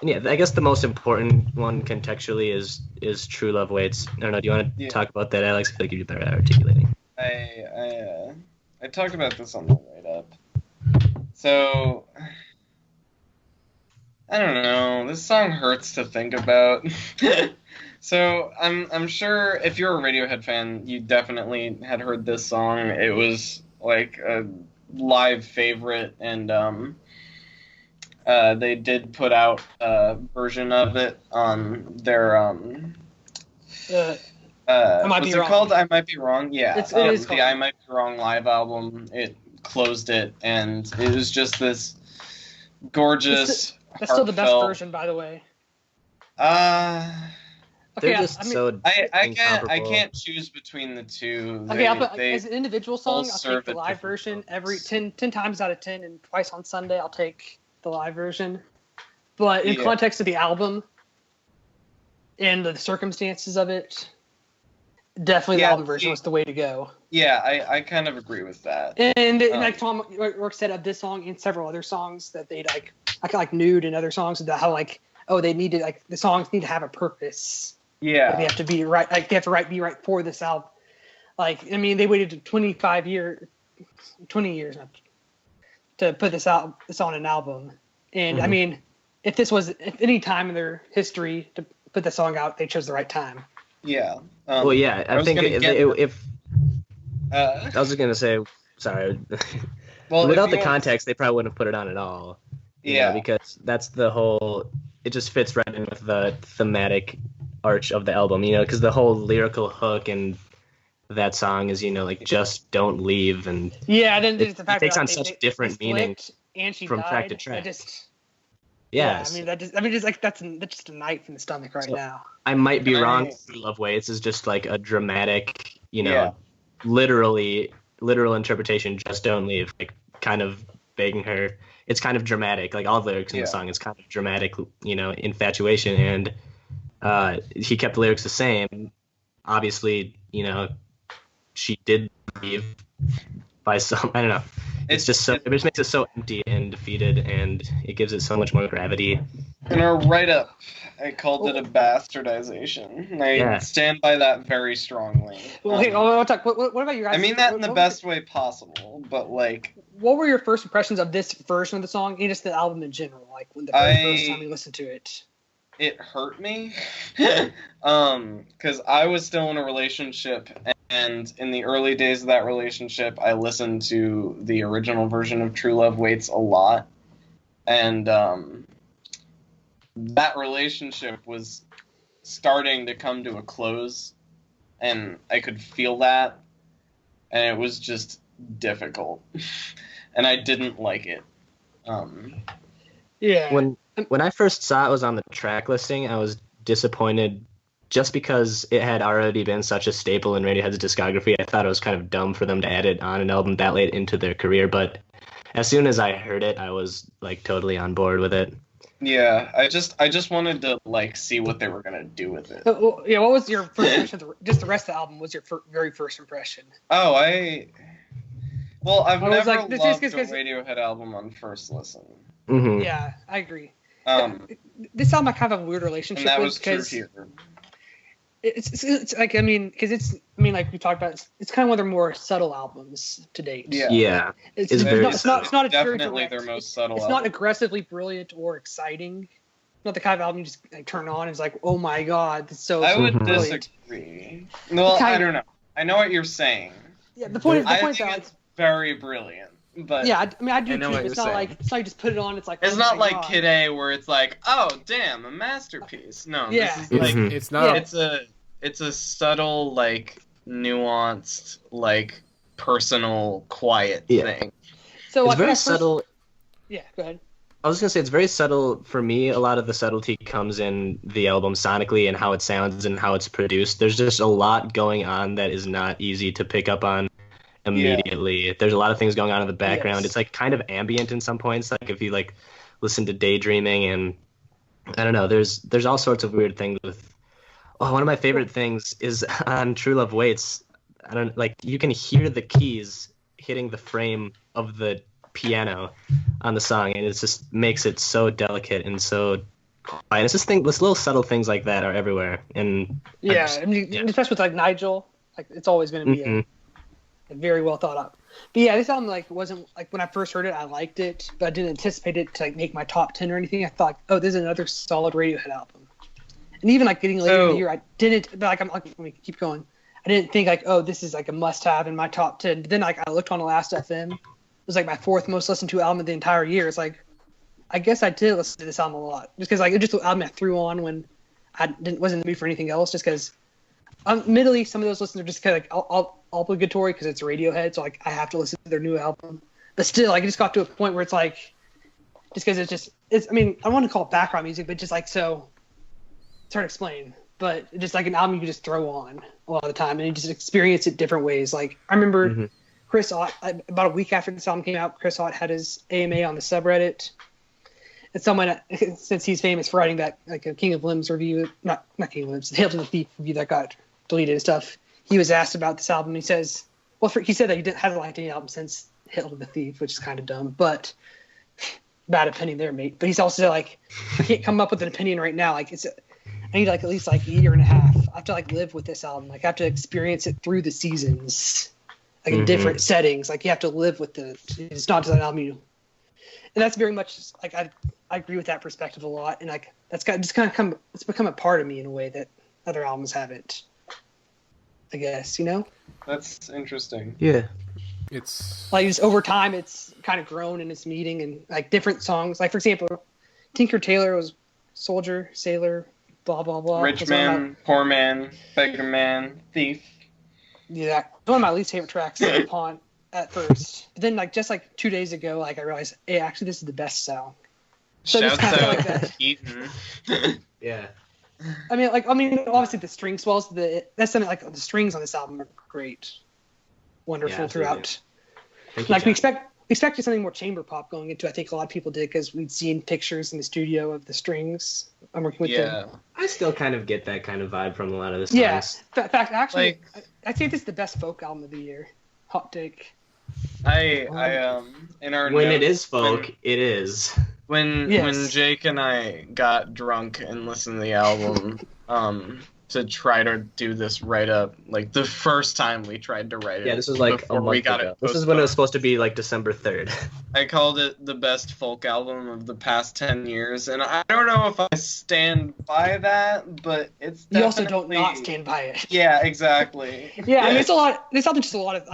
yeah, I guess the most important one contextually is True Love Waits. I don't know, do you want to talk about that, Alex? I feel like you'd be better at articulating. I talked about this on the write-up. So, I don't know. This song hurts to think about. So I'm sure if you're a Radiohead fan, you definitely had heard this song. It was like a live favorite, and they did put out a version of it on their I Might Be Wrong. Called? I Might Be Wrong. Yeah, it is the I Might Be Wrong live album. It closed it, and it was just this gorgeous. That's still the best version, by the way. They're just so. I can't choose between the two. As an individual song, I'll take the live version every 10 times out of 10, and twice on Sunday I'll take the live version. But in context of the album and the circumstances of it, definitely the album version was the way to go. Yeah, I kind of agree with that. And like Tom York said of this song and several other songs that they like Nude and other songs about how they need to the songs need to have a purpose. Yeah, they have to be right. Like they have to be right for this album. They waited 20 years to put this on an album. And if any time in their history to put the song out, they chose the right time. Yeah. I think if I was just gonna say, sorry. Well, without the context, they probably wouldn't have put it on at all. Yeah, because that's the whole. It just fits right in with the thematic arch of the album, because the whole lyrical hook and that song is, just don't leave, and then it takes on such different meaning from track to track. That's just a knife in the stomach now. I might be wrong. Love Waits is just like a dramatic, literal interpretation. Just don't leave, kind of begging her. It's kind of dramatic, all the lyrics in the song. It's kind of dramatic, infatuation, and he kept the lyrics the same. Obviously, she did leave by some. I don't know. It just makes it so empty and defeated, and it gives it so much more gravity. In our write-up, I called it a bastardization. And I stand by that very strongly. What about you guys? I mean that in the best way possible, but what were your first impressions of this version of the song and just the album in general? When the first time you listened to it? It hurt me, because I was still in a relationship, and in the early days of that relationship, I listened to the original version of True Love Waits a lot, and that relationship was starting to come to a close, and I could feel that, and it was just difficult, and I didn't like it. When I first saw it was on the track listing, I was disappointed just because it had already been such a staple in Radiohead's discography. I thought it was kind of dumb for them to add it on an album that late into their career, but as soon as I heard it, I was totally on board with it. Yeah, I just wanted to see what they were gonna do with it. What was your first impression? Just the rest of the album was your very first impression. Oh, I've never loved a Radiohead album on first listen. Mm-hmm. Yeah, I agree. This album I kind of have a weird relationship with because it's like we talked about, it's kind of one of their more subtle albums to date. Yeah. It's not definitely their most subtle. It's not aggressively brilliant or exciting. Not the kind of album you just turn on and it's like, oh my god, it's so. I would brilliant. Disagree. Well, I don't know. I know what you're saying. Yeah, the point is it's very brilliant. But I do too. It's not like you just put it on. It's like it's not like Kid A where it's like, oh damn, a masterpiece. No, this is it's not. It's a subtle, nuanced, personal, quiet thing. So it's very subtle. Yeah, go ahead. I was gonna say it's very subtle for me. A lot of the subtlety comes in the album sonically and how it sounds and how it's produced. There's just a lot going on that is not easy to pick up on immediately. Yeah. There's a lot of things going on in the background. Yes. It's kind of ambient in some points. If you listen to Daydreaming, and I don't know, there's all sorts of weird things with. Oh, one of my favorite things is on True Love Waits. You can hear the keys hitting the frame of the piano on the song, and it just makes it so delicate and so quiet. It's just little subtle things like that are everywhere. And especially with Nigel, it's always going to be very well thought out. But yeah, this album wasn't when I first heard it, I liked it, but I didn't anticipate it to make my top 10 or anything. I thought, oh, this is another solid Radiohead album. And even getting later in the year, I didn't. But let me keep going. I didn't think oh, this is a must-have in my top 10. But then I looked on the Last FM. It was my fourth most listened to album of the entire year. It's I guess I did listen to this album a lot, just because it just the album I threw on when I wasn't in the mood for anything else. Just because, admittedly, some of those listens are just kind of obligatory because it's Radiohead, so I have to listen to their new album. But still, like, it just got to a point where it's like, just because I mean, I want to call it background music, but just like, so, it's hard to explain. But just like an album you can just throw on a lot of the time, and you just experience it different ways. Like, I remember Chris Ott, about a week after this album came out, Chris Ott had his AMA on the subreddit. And someone, since he's famous for writing that, like, a King of Limbs review, not King of Limbs, Hail to the Thief review that got deleted and stuff, he was asked about this album. He says, he said that he hasn't liked any album since Hail to the Thief, which is kind of dumb, but bad opinion there, mate. But he's also like, I can't come up with an opinion right now. Like, I need like at least like a year and a half. I have to like live with this album. Like, I have to experience it through the seasons, like in different settings. Like, you have to live with it's not just an album and that's very much like, I agree with that perspective a lot. And like, it's become a part of me in a way that other albums haven't, I guess, you know? That's interesting. Yeah. It's like, just over time, it's kind of grown in its meaning, and like different songs. Like, for example, Tinker Tailor was Soldier, Sailor, blah blah blah. Rich man, poor man, beggar man, thief. Yeah, one of my least favorite tracks upon at first. But then, like, just like 2 days ago, like, I realized, hey, actually, this is the best song. So Shouts just kind of out like that. Eaton. Yeah. I mean, obviously the string swells. That's something like the strings on this album are great, wonderful throughout. Like, we expected something more chamber pop going into. I think a lot of people did, because we'd seen pictures in the studio of the strings. I'm working with them. I still kind of get that kind of vibe from a lot of the songs. Yeah. In fact, actually, Like, I'd say this is the best folk album of the year. Hot take. I in our When it notes, is folk, it is. When Yes. Jake and I got drunk and listened to the album, to try to do this write-up, like the first time we tried to write it. Yeah, this was like a before month we got ago. it. This is when it was supposed to be like December 3rd. I called it the best folk album of the past 10 years, and I don't know if I stand by that, but it's definitely... You also don't not stand by it. Yeah, exactly. Yeah, I mean, it's a lot. There's something just a lot of.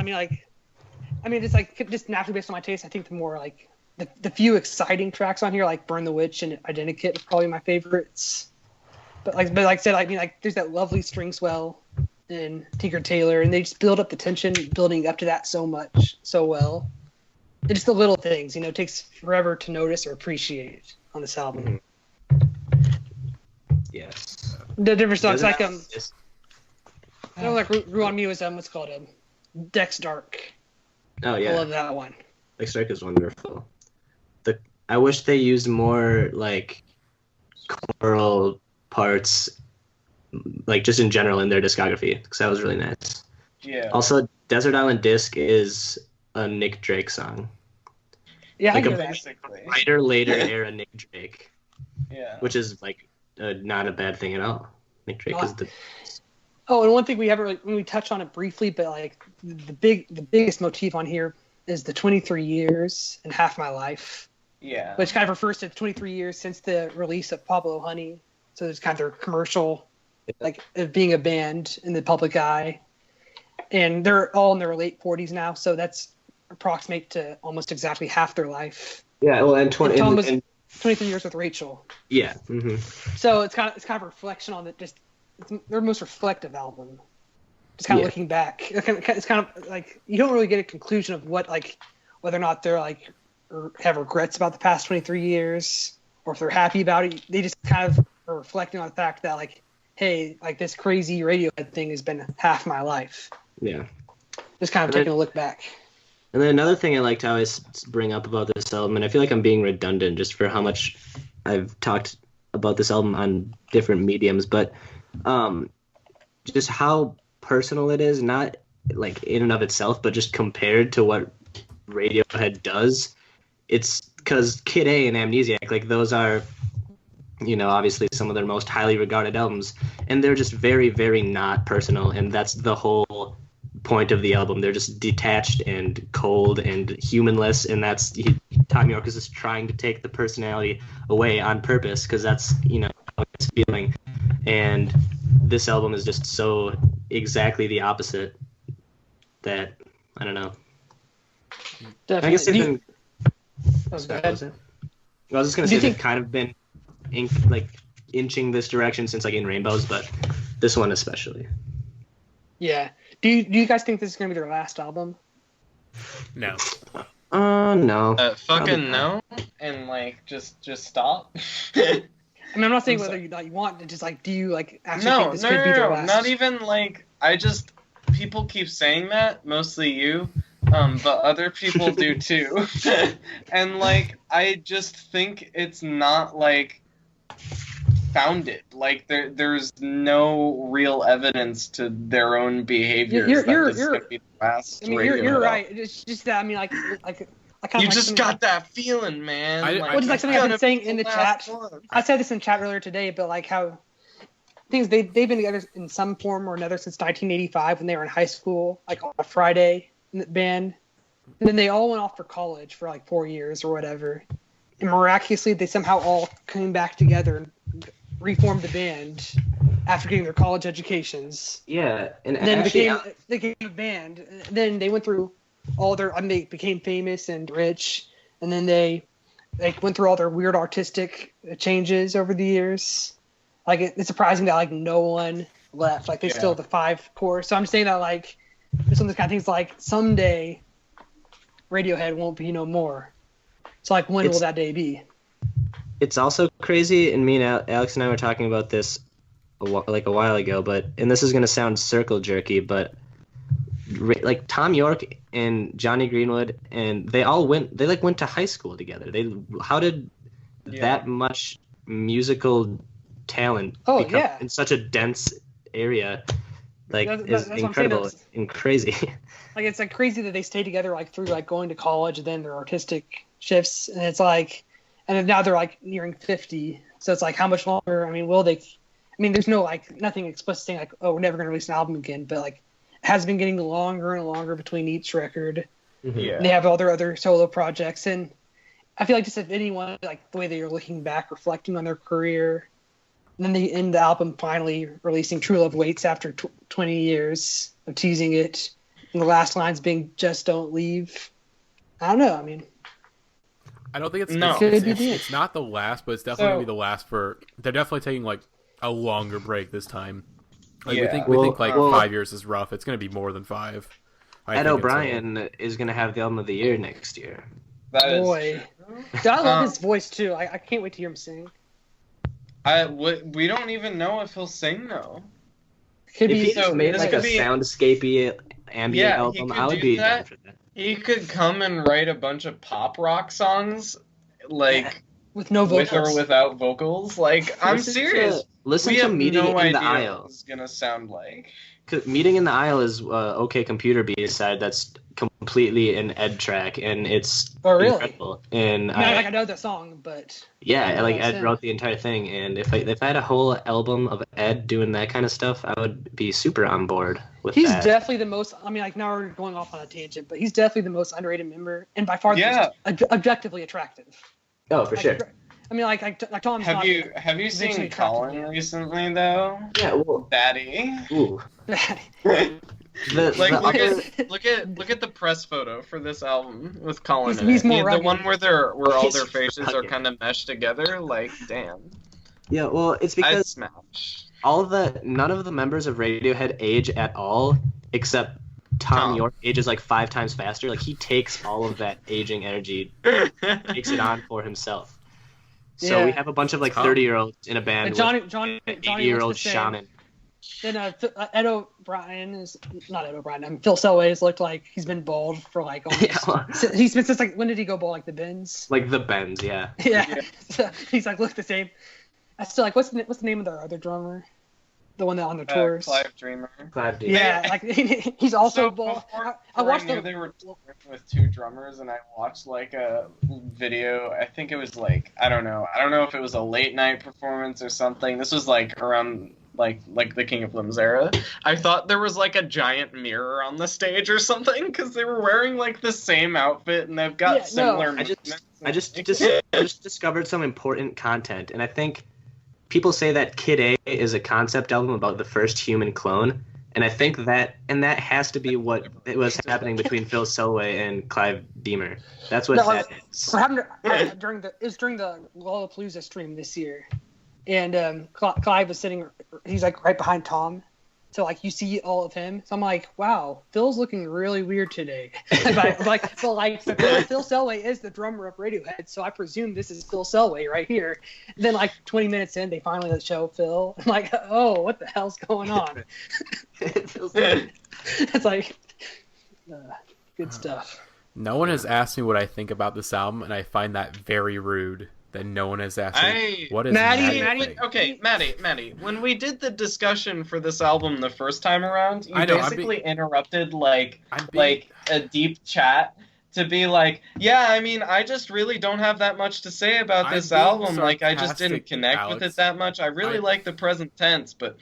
It's like just naturally based on my taste. I think the more like the few exciting tracks on here, like "Burn the Witch" and "Identikit," are probably my favorites. But like I said, I mean, like, there's that lovely string swell in Tinker Tailor, and they just build up the tension, building up to that so well. It's just the little things, it takes forever to notice or appreciate on this album. Yes. The different songs, like Yes. I know, like Ruin Me was what's called Dex Dark. Oh yeah. I love that one. Like, Strike is wonderful. I wish they used more like choral parts, like just in general in their discography, because that was really nice. Yeah. Also, Desert Island Disc is a Nick Drake song. Yeah, Like I a get that. Basically. Later era Nick Drake, Yeah. which is like not a bad thing at all. Nick Drake is the... Oh, and one thing we haven't really, we touched on it briefly, but like the biggest motif on here is the 23 years and Half My Life, Yeah. which kind of refers to 23 years since the release of Pablo Honey. So there's kind of their commercial, like, of being a band in the public eye, and they're all in their late 40s now. So that's approximate to almost exactly half their life. Yeah, well, and 23 years with Rachel. Yeah. Mm-hmm. So it's kind of a reflection on it's their most reflective album. Just kind of looking back, it's kind of like you don't really get a conclusion of what, like, whether or not they're like or have regrets about the past 23 years, or if they're happy about it. They just kind of are reflecting on the fact that, like, hey, like, this crazy Radiohead thing has been half my life. Yeah. Just kind of taking a look back. And then another thing I like to always bring up about this album, and I feel like I'm being redundant just for how much I've talked about this album on different mediums, but just how personal it is, not like in and of itself, but just compared to what Radiohead does. It's because Kid A and Amnesiac, like, those are, obviously some of their most highly regarded albums, and they're just very, very not personal, and that's the whole point of the album. They're just detached and cold and humanless, and that's Tom York is just trying to take the personality away on purpose, because that's how it's feeling. And this album is just so exactly the opposite that I don't know. Definitely. I guess they've been. Go ahead. I was just gonna say they've kind of been inching this direction since, like, In Rainbows, but this one especially. Yeah. Do you guys think this is going to be their last album? No. No. Fucking no, and like just stop. I mean, I'm not saying whether you want to, just like, do you like actually think this could be their last? Not even like people keep saying that, mostly you, but other people do too, and like I just think it's not like founded. Like there's no real evidence to their own behaviors that this is gonna be the last. I mean, you're right. It's just that I mean, like I kind you of just got that feeling, man. Which is like something I've been saying in the chat. I said this in chat earlier today, but like how things they've been together in some form or another since 1985 when they were in high school, like on a Friday in the band, and then they all went off for college for like 4 years or whatever, and miraculously they somehow all came back together and reformed the band after getting their college educations. Yeah, and then actually, they became a band. And then they went through all their. I mean, they became famous and rich, and then they went through all their weird artistic changes over the years. Like it's surprising that like no one left. Like they still have the 5 core. So I'm saying that like there's some of the kind of things like someday Radiohead won't be no more. So like when will that day be? It's also crazy, and me and Alex and I were talking about this a while ago, and this is going to sound circle jerky, but like Tom York and Johnny Greenwood, and they went to high school together. How did that much musical talent become in such a dense area? Like is incredible and crazy. Like it's like crazy that they stay together like through like going to college and then their artistic shifts, and it's like. And then now they're like nearing 50, so it's like how much longer? I mean, will they? I mean, there's no like nothing explicit saying like, oh, we're never going to release an album again, but like it has been getting longer and longer between each record. Mm-hmm. Yeah. And they have all their other solo projects, and I feel like just if anyone like the way they are looking back, reflecting on their career, and then they end the album finally releasing "True Love Waits" after 20 years of teasing it, and the last lines being "Just don't leave." I don't know. I mean. I don't think it's not the last, but it's definitely going to be the last for. They're definitely taking like a longer break this time. Like, we think 5 years is rough. It's going to be more than 5. Ed O'Brien is going to have the album of the year next year. Boy, dude, I love his voice too. I can't wait to hear him sing. We don't even know if he'll sing though. If he just made like a soundscapey ambient album, I would be down for that. He could come and write a bunch of pop rock songs, like with no vocals, with or without vocals. Like I'm serious. Listen to Meeting in the Aisle. What it's gonna sound like. Meeting in the Aisle is OK Computer B-side that's completely an Ed track, and it's incredible. And I know the song, but Ed wrote the entire thing. And if I had a whole album of Ed doing that kind of stuff, I would be super on board with he's that. He's definitely the most. I mean, like now we're going off on a tangent, but he's definitely the most underrated member, and by far the most objectively attractive. Oh, for sure. I mean, like Tom's. Have you seen Colin recently though? Yeah, well, Batty. Ooh. Batty. Look at the press photo for this album with Colin. He's more the one where all their faces are kind of meshed together. Like, damn. Yeah, well, it's because none of the members of Radiohead age at all, except Tom York ages like 5 times faster. Like he takes all of that aging energy, takes it on for himself. So we have a bunch of like 30-year-olds in a band with an 80-year-old shaman. Then Ed O'Brien is not Ed O'Brien. Phil Selway's looked like he's been bald for like almost. He's been since like when did he go bald? Like the Bends. Like the Bends, yeah. Yeah. So he's like look the same. I still like what's the name of their other drummer? The one that on the tours. Clive Dreamer. Yeah, like he's also bald. I watched they were touring with 2 drummers, and I watched like a video. I think it was like I don't know if it was a late night performance or something. This was like around like the King of Limbs era. I thought there was like a giant mirror on the stage or something because they were wearing like the same outfit and they've got similar. I just discovered some important content, and I think. People say that Kid A is a concept album about the first human clone, and I think that has to be what it was happening between Phil Selway and Clive Deemer. That's what that is. What happened during the Lollapalooza stream this year, and Clive was sitting. He's like right behind Tom, So like you see all of him. So I'm like, wow, Phil's looking really weird today. So Phil Selway is the drummer of Radiohead, so I presume this is Phil Selway right here. And then like 20 minutes in, they finally show Phil. I'm like, oh, what the hell's going on? It's like good stuff. No one has asked me what I think about this album, and I find that very rude. That no one has asked me. What is Matty? Okay, Matty. When we did the discussion for this album the first time around, you basically interrupted like a deep chat to be like, yeah, I mean, I just really don't have that much to say about this album. Like, I just didn't connect with it that much. I really like the present tense, but.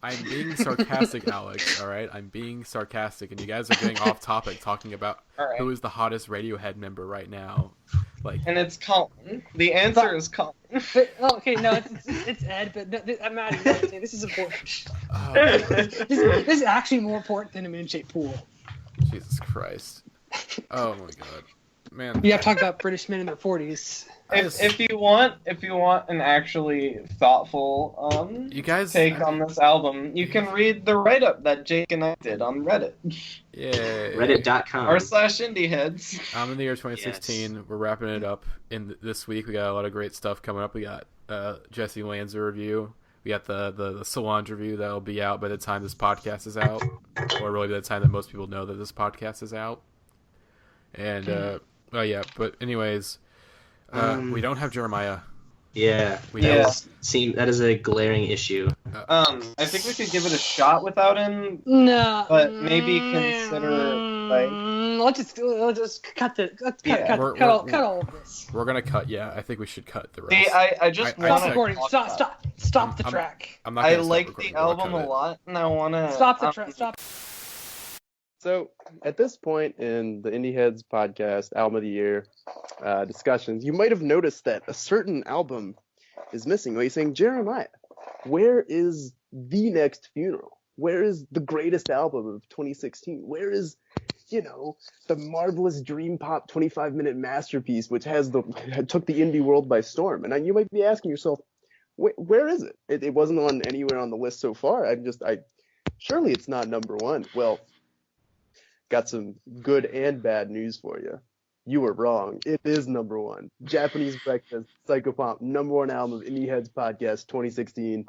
I'm being sarcastic, Alex, all right? I'm being sarcastic, and you guys are getting off topic talking about who is the hottest Radiohead member right now. And it's Colin. The answer is Colin. Okay, no, it's Ed, but I'm not even saying this is important. This is actually more important than a moon-shaped pool. Jesus Christ. Oh, my God. Man. You have to talk about British men in their 40s. If you want an actually thoughtful take on this album, you can read the write-up that Jake and I did on Reddit. Yeah. Reddit.com. r/Indieheads. In the year 2016, We're wrapping it up in this week. We got a lot of great stuff coming up. We got Jesse Lanza review. We got the Solange review that'll be out by the time this podcast is out, or really by the time that most people know that this podcast is out. And but anyways. We don't have Jeremiah. Yeah, that is a glaring issue. I think we could give it a shot without him. No, but maybe consider let's just cut all of this. We're gonna cut. Yeah, I think we should cut the rest. I just want to recording. Stop the track. I'm not. I like the album a lot, and I want to stop the track. Stop. So at this point in the Indieheads podcast, Album of the Year discussions, you might have noticed that a certain album is missing. Well, you're saying, Jeremiah, where is the next funeral? Where is the greatest album of 2016? Where is, the marvelous dream pop 25-minute masterpiece, which took the indie world by storm? And you might be asking yourself, where is it? It wasn't on anywhere on the list so far. Surely it's not number one. Well, got some good and bad news for you. You were wrong. It is number one. Japanese Breakfast, Psychopomp, number one album of Indieheads Podcast 2016.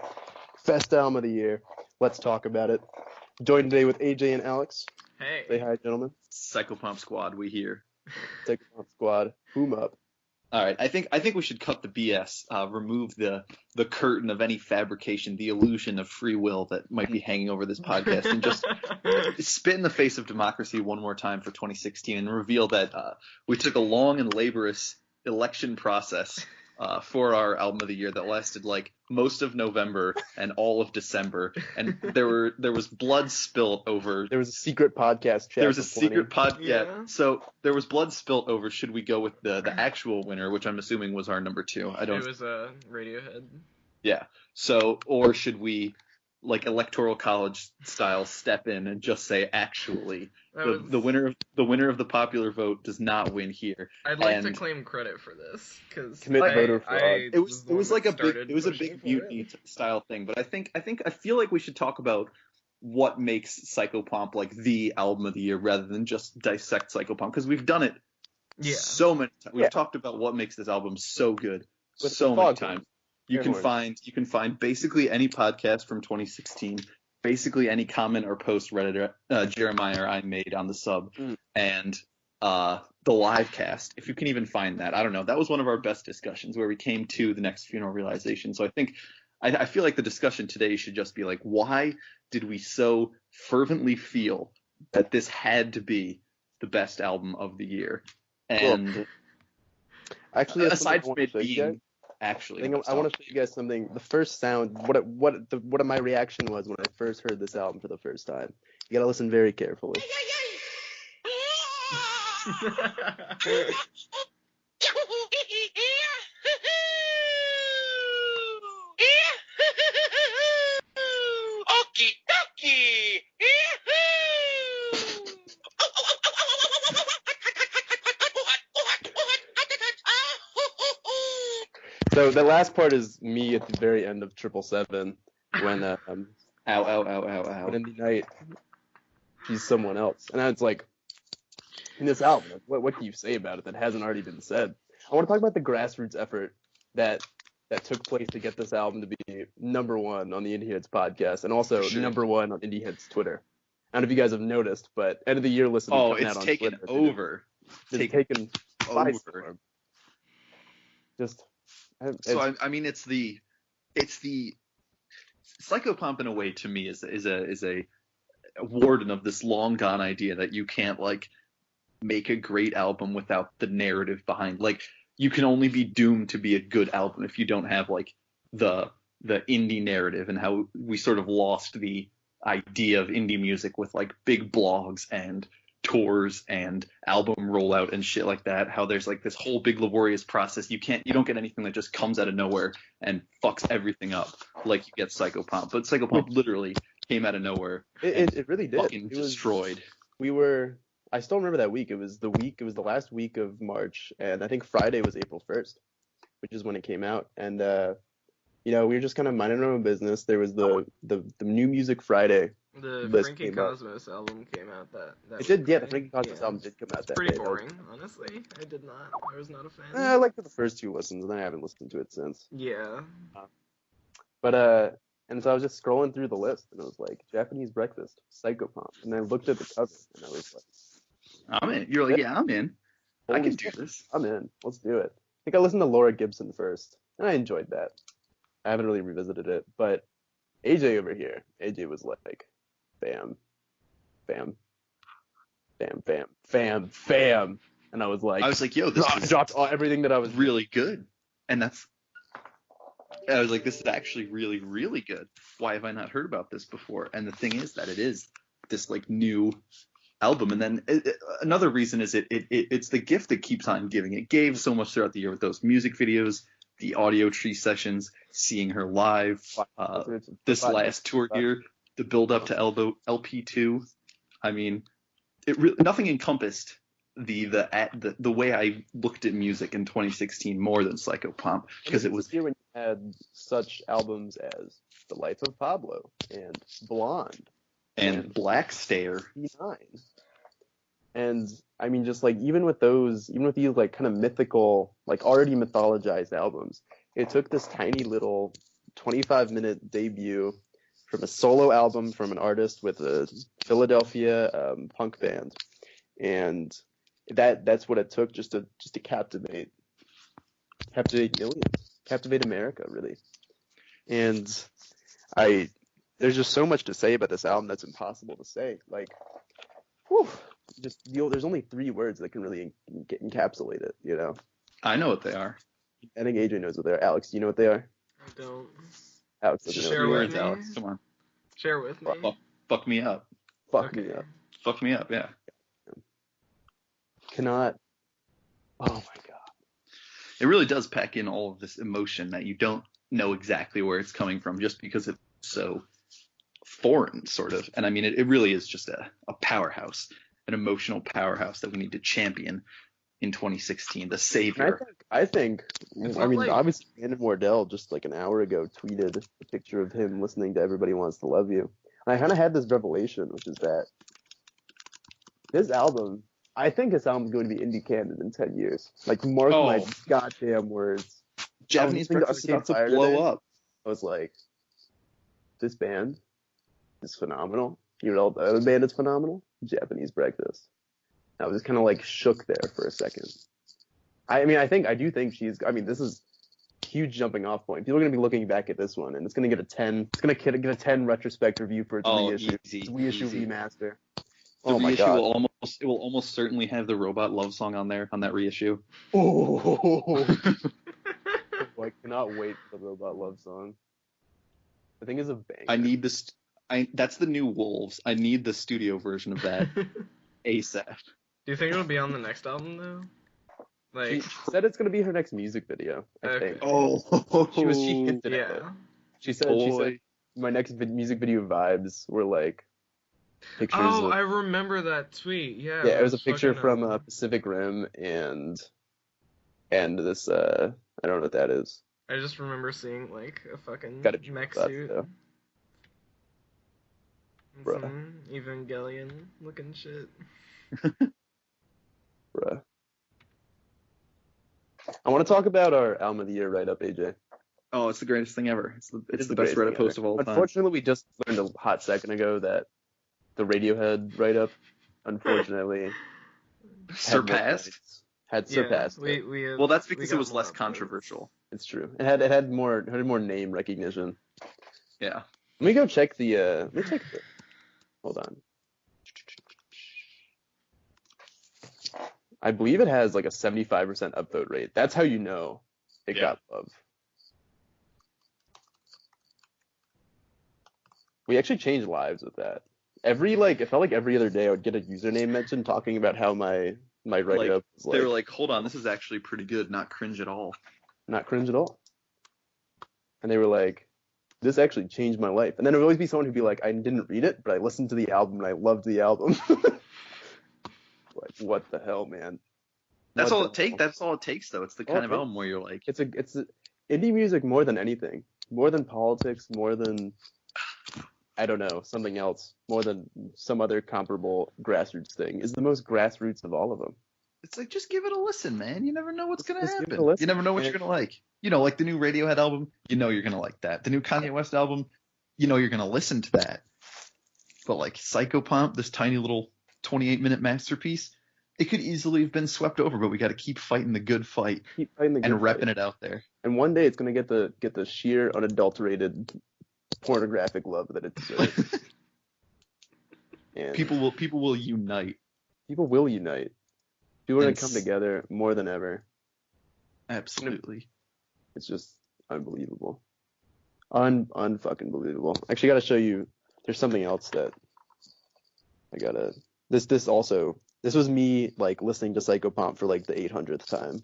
Best album of the year. Let's talk about it. Joined today with AJ and Alex. Hey. Say hi, gentlemen. Psychopomp Squad, we here. Psychopomp Squad, boom up. All right, I think we should cut the BS, remove the curtain of any fabrication, the illusion of free will that might be hanging over this podcast, and just spit in the face of democracy one more time for 2016 and reveal that we took a long and laborious election process for our album of the year that lasted like most of November and all of December, and there was blood spilt over. There was a secret podcast chat. There was a secret podcast. Yeah. So there was blood spilt over. Should we go with the actual winner, which I'm assuming was our number 2? It was Radiohead. Yeah. So, or should we, like electoral college style, step in and just say actually the winner of the popular vote does not win here? I'd like to claim credit for this because commit voter fraud. It was like a big mutiny style thing, but I feel like we should talk about what makes Psychopomp like the album of the year rather than just dissect Psychopomp, because we've done it so many times. We've talked about what makes this album so good so many times. You can find basically any podcast from 2016, basically any comment or post Reddit Jeremiah or I made on the sub, and the live cast, if you can even find that. I don't know. That was one of our best discussions where we came to the next funeral realization. So I feel like the discussion today should just be like, why did we so fervently feel that this had to be the best album of the year? And actually, aside from it being actually, I want to show you guys something. The first sound, what my reaction was when I first heard this album for the first time. You gotta listen very carefully. So the last part is me at the very end of 777 when Ow, ow, ow, ow, ow. But in the night, she's someone else. And it's like, in this album, what can you say about it that hasn't already been said? I want to talk about the grassroots effort that took place to get this album to be number one on the Indieheads podcast, and also number one on Indieheads Twitter. I don't know if you guys have noticed, but end of the year listen coming out on Twitter. Taken over. It's taken over. Just. So I mean, it's the Psychopomp in a way to me is a warden of this long gone idea that you can't like make a great album without the narrative behind. Like, you can only be doomed to be a good album if you don't have like the indie narrative, and how we sort of lost the idea of indie music with like big blogs and tours and album rollout and shit like that. How there's like this whole big laborious process. You don't get anything that just comes out of nowhere and fucks everything up like you get Psychopomp. But Psychopomp literally came out of nowhere. It really did. Fucking destroyed. I still remember that week. It was the last week of March, and I think Friday was April 1st, which is when it came out. And we were just kind of minding our own business. There was the New Music Friday. The Frankie Cosmos album came out that it did, yeah. The Frankie Cosmos album did come out that pretty day. Boring, honestly. I was not a fan. I liked the first 2 listens, and then I haven't listened to it since. Yeah. But and so I was just scrolling through the list, and it was like Japanese Breakfast, Psychopomp, and I looked at the cover, and I was like, I'm in. You're like, yeah, I'm in. I can do this. I'm in. Let's do it. I think I listened to Laura Gibson first, and I enjoyed that. I haven't really revisited it, but AJ over here, AJ was like, bam, bam, bam, bam, bam, bam, and I was like, yo, this dropped everything that I was really good, and I was like, this is actually really, really good. Why have I not heard about this before? And the thing is that it is this like new album. And then another reason is it's the gift that keeps on giving. It gave so much throughout the year with those music videos, the audio tree sessions, seeing her live, this last tour here, the build up to LP2. I mean, nothing encompassed the way I looked at music in 2016 more than Psychopomp, because it was here when you had such albums as The Life of Pablo and Blonde and Black Stare, and I mean, just like even with these like kind of mythical, like already mythologized albums, it took this tiny little 25-minute debut from a solo album from an artist with a Philadelphia punk band, and that's what it took just to captivate millions, captivate America, really. And there's just so much to say about this album that's impossible to say. Like, there's only 3 words that can really encapsulate it. I know what they are. I think AJ knows what they are. Alex, do you know what they are? I don't. Alex doesn't Share know what with they are. me. Alex, come on. Share with me. Fuck me up. Fuck me up. Fuck me up, yeah. Cannot. Oh my god. It really does pack in all of this emotion that you don't know exactly where it's coming from, just because it's so foreign, sort of. And I mean, it really is just a powerhouse, an emotional powerhouse that we need to champion in 2016, the savior. I think like... obviously Brandon Wardell just like an hour ago tweeted a picture of him listening to Everybody Wants to Love You. And I kind of had this revelation, which is that I think this album is going to be indie canon in 10 years. Like, mark my goddamn words. Japanese Breakfast came to blow up. I was like, this band is phenomenal. You know, the other band is phenomenal. Japanese Breakfast. I was just kind of like shook there for a second. I do think this is a huge jumping off point. People are going to be looking back at this one, and it's going to get a 10. It's going to get a 10 retrospect review for its reissue. Reissue remaster. The reissue will almost certainly have the Robot Love Song on there, on that reissue. Oh, I cannot wait for the Robot Love Song. The thing is a bang. I need this. That's the new Wolves. I need the studio version of that ASAP. Do you think it'll be on the next album though? Like, she said it's gonna be her next music video. I think. Oh, she hinted at it. She said my next music video vibes were like pictures. Oh, I remember that tweet. Yeah. Yeah, it was a picture from Pacific Rim and this I don't know what that is. I just remember seeing like a fucking Gotta be mech that, suit. though. Evangelion looking shit. Bruh. I want to talk about our album of the year write-up, AJ. Oh, it's the greatest thing ever. It's the best greatest Reddit thing post ever. of all time. Unfortunately, we just learned a hot second ago that the Radiohead write-up, unfortunately, surpassed. Had surpassed. Well, that's because it was less controversial. It's true. It had more name recognition. Yeah. Let me go check the. Hold on. I believe it has like a 75% upvote rate. That's how you know it got love. We actually changed lives with that. It felt like every other day I would get a username mention talking about how my write-up was like. They were like, hold on, this is actually pretty good, not cringe at all. Not cringe at all. And they were like, this actually changed my life. And then there would always be someone who'd be like, I didn't read it, but I listened to the album and I loved the album. Like, what the hell, man? That's all it takes. That's all it takes, though. It's the kind of album where you're like, it's indie music more than anything, more than politics, more than I don't know, something else, more than some other comparable grassroots thing. Is the most grassroots of all of them. It's like, just give it a listen, man. You never know what's gonna happen. You never know what you're gonna like. You know, like the new Radiohead album, you know you're gonna like that. The new Kanye West album, you know you're gonna listen to that. But like Psychopomp, this tiny little 28-minute masterpiece, it could easily have been swept over, but we got to keep fighting the good fight and repping it out there. And one day it's gonna get the sheer, unadulterated, pornographic love that it deserves. And people will unite. People will unite. People are gonna come together more than ever. Absolutely. It's just unbelievable. Unfucking believable. Actually, I gotta show you. There's something else that I gotta. This was me like listening to Psychopomp for like the 800th time,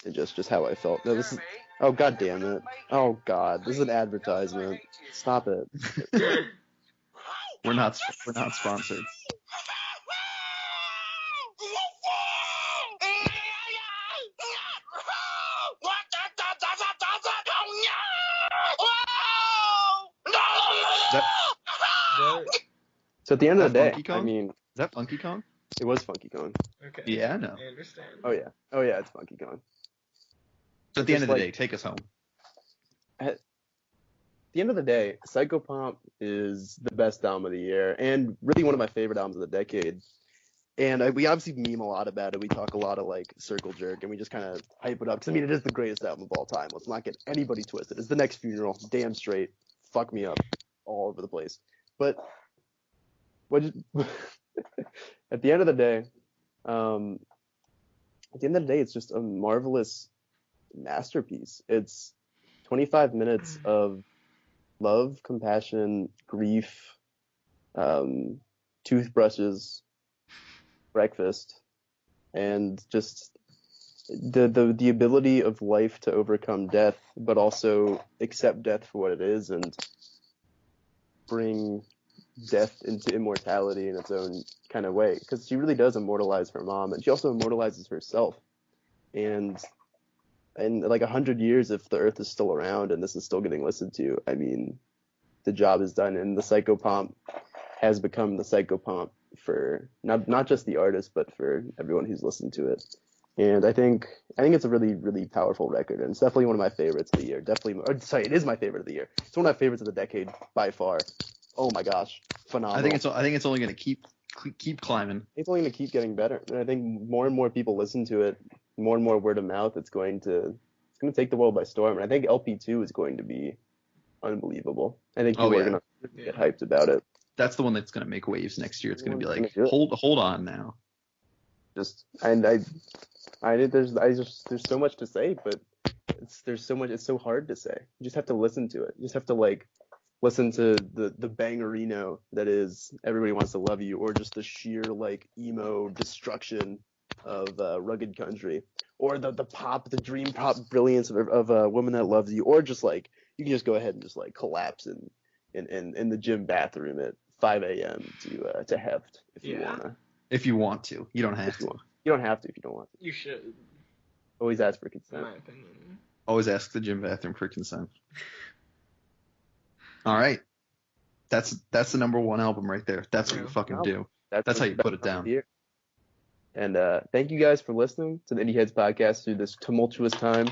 and just how I felt. No, this is. Oh god damn it! Oh god, this is an advertisement. Stop it. We're not sponsored. So at the end of the day, I mean, is that Funky Kong? It was Funky Kong. Okay. Yeah, I know. I understand. Oh yeah, it's Funky Kong. So at the end of the day, take us home. At the end of the day, Psychopomp is the best album of the year, and really one of my favorite albums of the decade. And we obviously meme a lot about it. We talk a lot of like Circle Jerk, and we just kind of hype it up. Because I mean, it is the greatest album of all time. Let's not get anybody twisted. It's the next Funeral, damn straight. Fuck me up, all over the place. But at the end of the day, it's just a marvelous masterpiece. It's 25 minutes of love, compassion, grief, toothbrushes, breakfast, and just the ability of life to overcome death, but also accept death for what it is and bring death into immortality in its own kind of way. Because she really does immortalize her mom, and she also immortalizes herself. And like 100 years, if the Earth is still around and this is still getting listened to, I mean, the job is done, and the Psychopomp has become the Psychopomp for not just the artist, but for everyone who's listened to it. And I think it's a really, really powerful record, and it's definitely one of my favorites of the year. It is my favorite of the year. It's one of my favorites of the decade by far. Oh my gosh, phenomenal! I think it's only going to keep climbing. It's only going to keep getting better, and I think more and more people listen to it, more and more word of mouth. It's going to take the world by storm, and I think LP2 is going to be unbelievable. I think people are going to get hyped about it. That's the one that's going to make waves next year. It's going to be like, hold on now. There's so much to say, but it's so hard to say. You just have to listen to it. You just have to like listen to the bangerino that is Everybody Wants to Love You, or just the sheer like emo destruction of Rugged Country, or the dream pop brilliance of A Woman That Loves You, or just like you can just go ahead and just like collapse in the gym bathroom at 5 a.m. to heft if you wanna. If you want to, you don't have to. You don't have to if you don't want to. You should. Always ask for consent. In my opinion. Always ask the gym bathroom for consent. All right. That's the number one album right there. That's what you fucking do. That's how you put it down. And thank you guys for listening to the Indieheads podcast through this tumultuous time.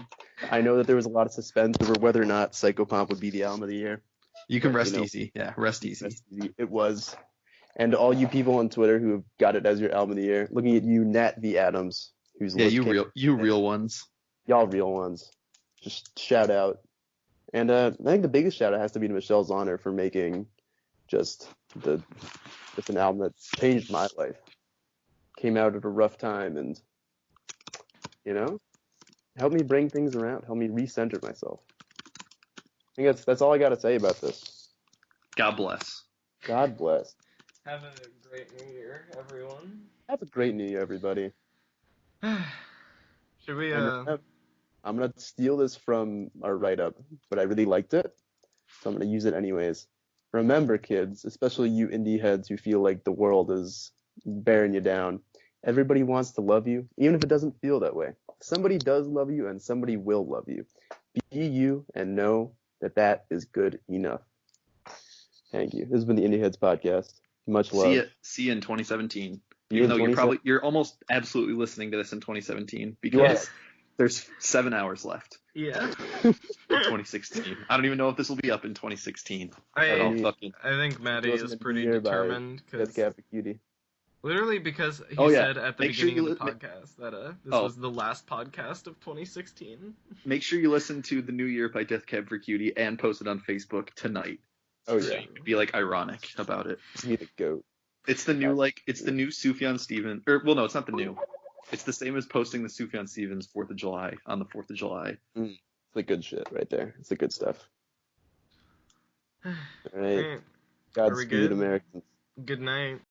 I know that there was a lot of suspense over whether or not Psychopomp would be the album of the year. You can rest easy. Yeah, rest easy. It was. And to all you people on Twitter who have got it as your album of the year, looking at you, Nat V. Adams, who's you real ones. Y'all real ones. Just shout out. And I think the biggest shout out has to be to Michelle Zauner for making just an album that's changed my life. Came out at a rough time and, helped me bring things around, helped me recenter myself. I think that's all I got to say about this. God bless. God bless. Have a great New Year, everyone. Have a great New Year, everybody. Should we, I'm going to steal this from our write-up, but I really liked it, so I'm going to use it anyways. Remember, kids, especially you indie heads who feel like the world is bearing you down, everybody wants to love you, even if it doesn't feel that way. Somebody does love you, and somebody will love you. Be you, and know that is good enough. Thank you. This has been the Indieheads podcast. Much love. See you in 2017. Even though you're almost absolutely listening to this in 2017 because there's 7 hours left. Yeah. 2016. I don't even know if this will be up in 2016. I think Matty is pretty determined because literally because he said at the beginning of the podcast that this was the last podcast of 2016. Make sure you listen to The New Year by Death Cab for Cutie and post it on Facebook tonight. Oh yeah. Be ironic about it. Be the goat. It's the new Sufjan Stevens, no, it's not the new. It's the same as posting the Sufjan Stevens 4th of July on the 4th of July. It's the good shit right there. It's the good stuff. All right. Godspeed, Americans. Good night.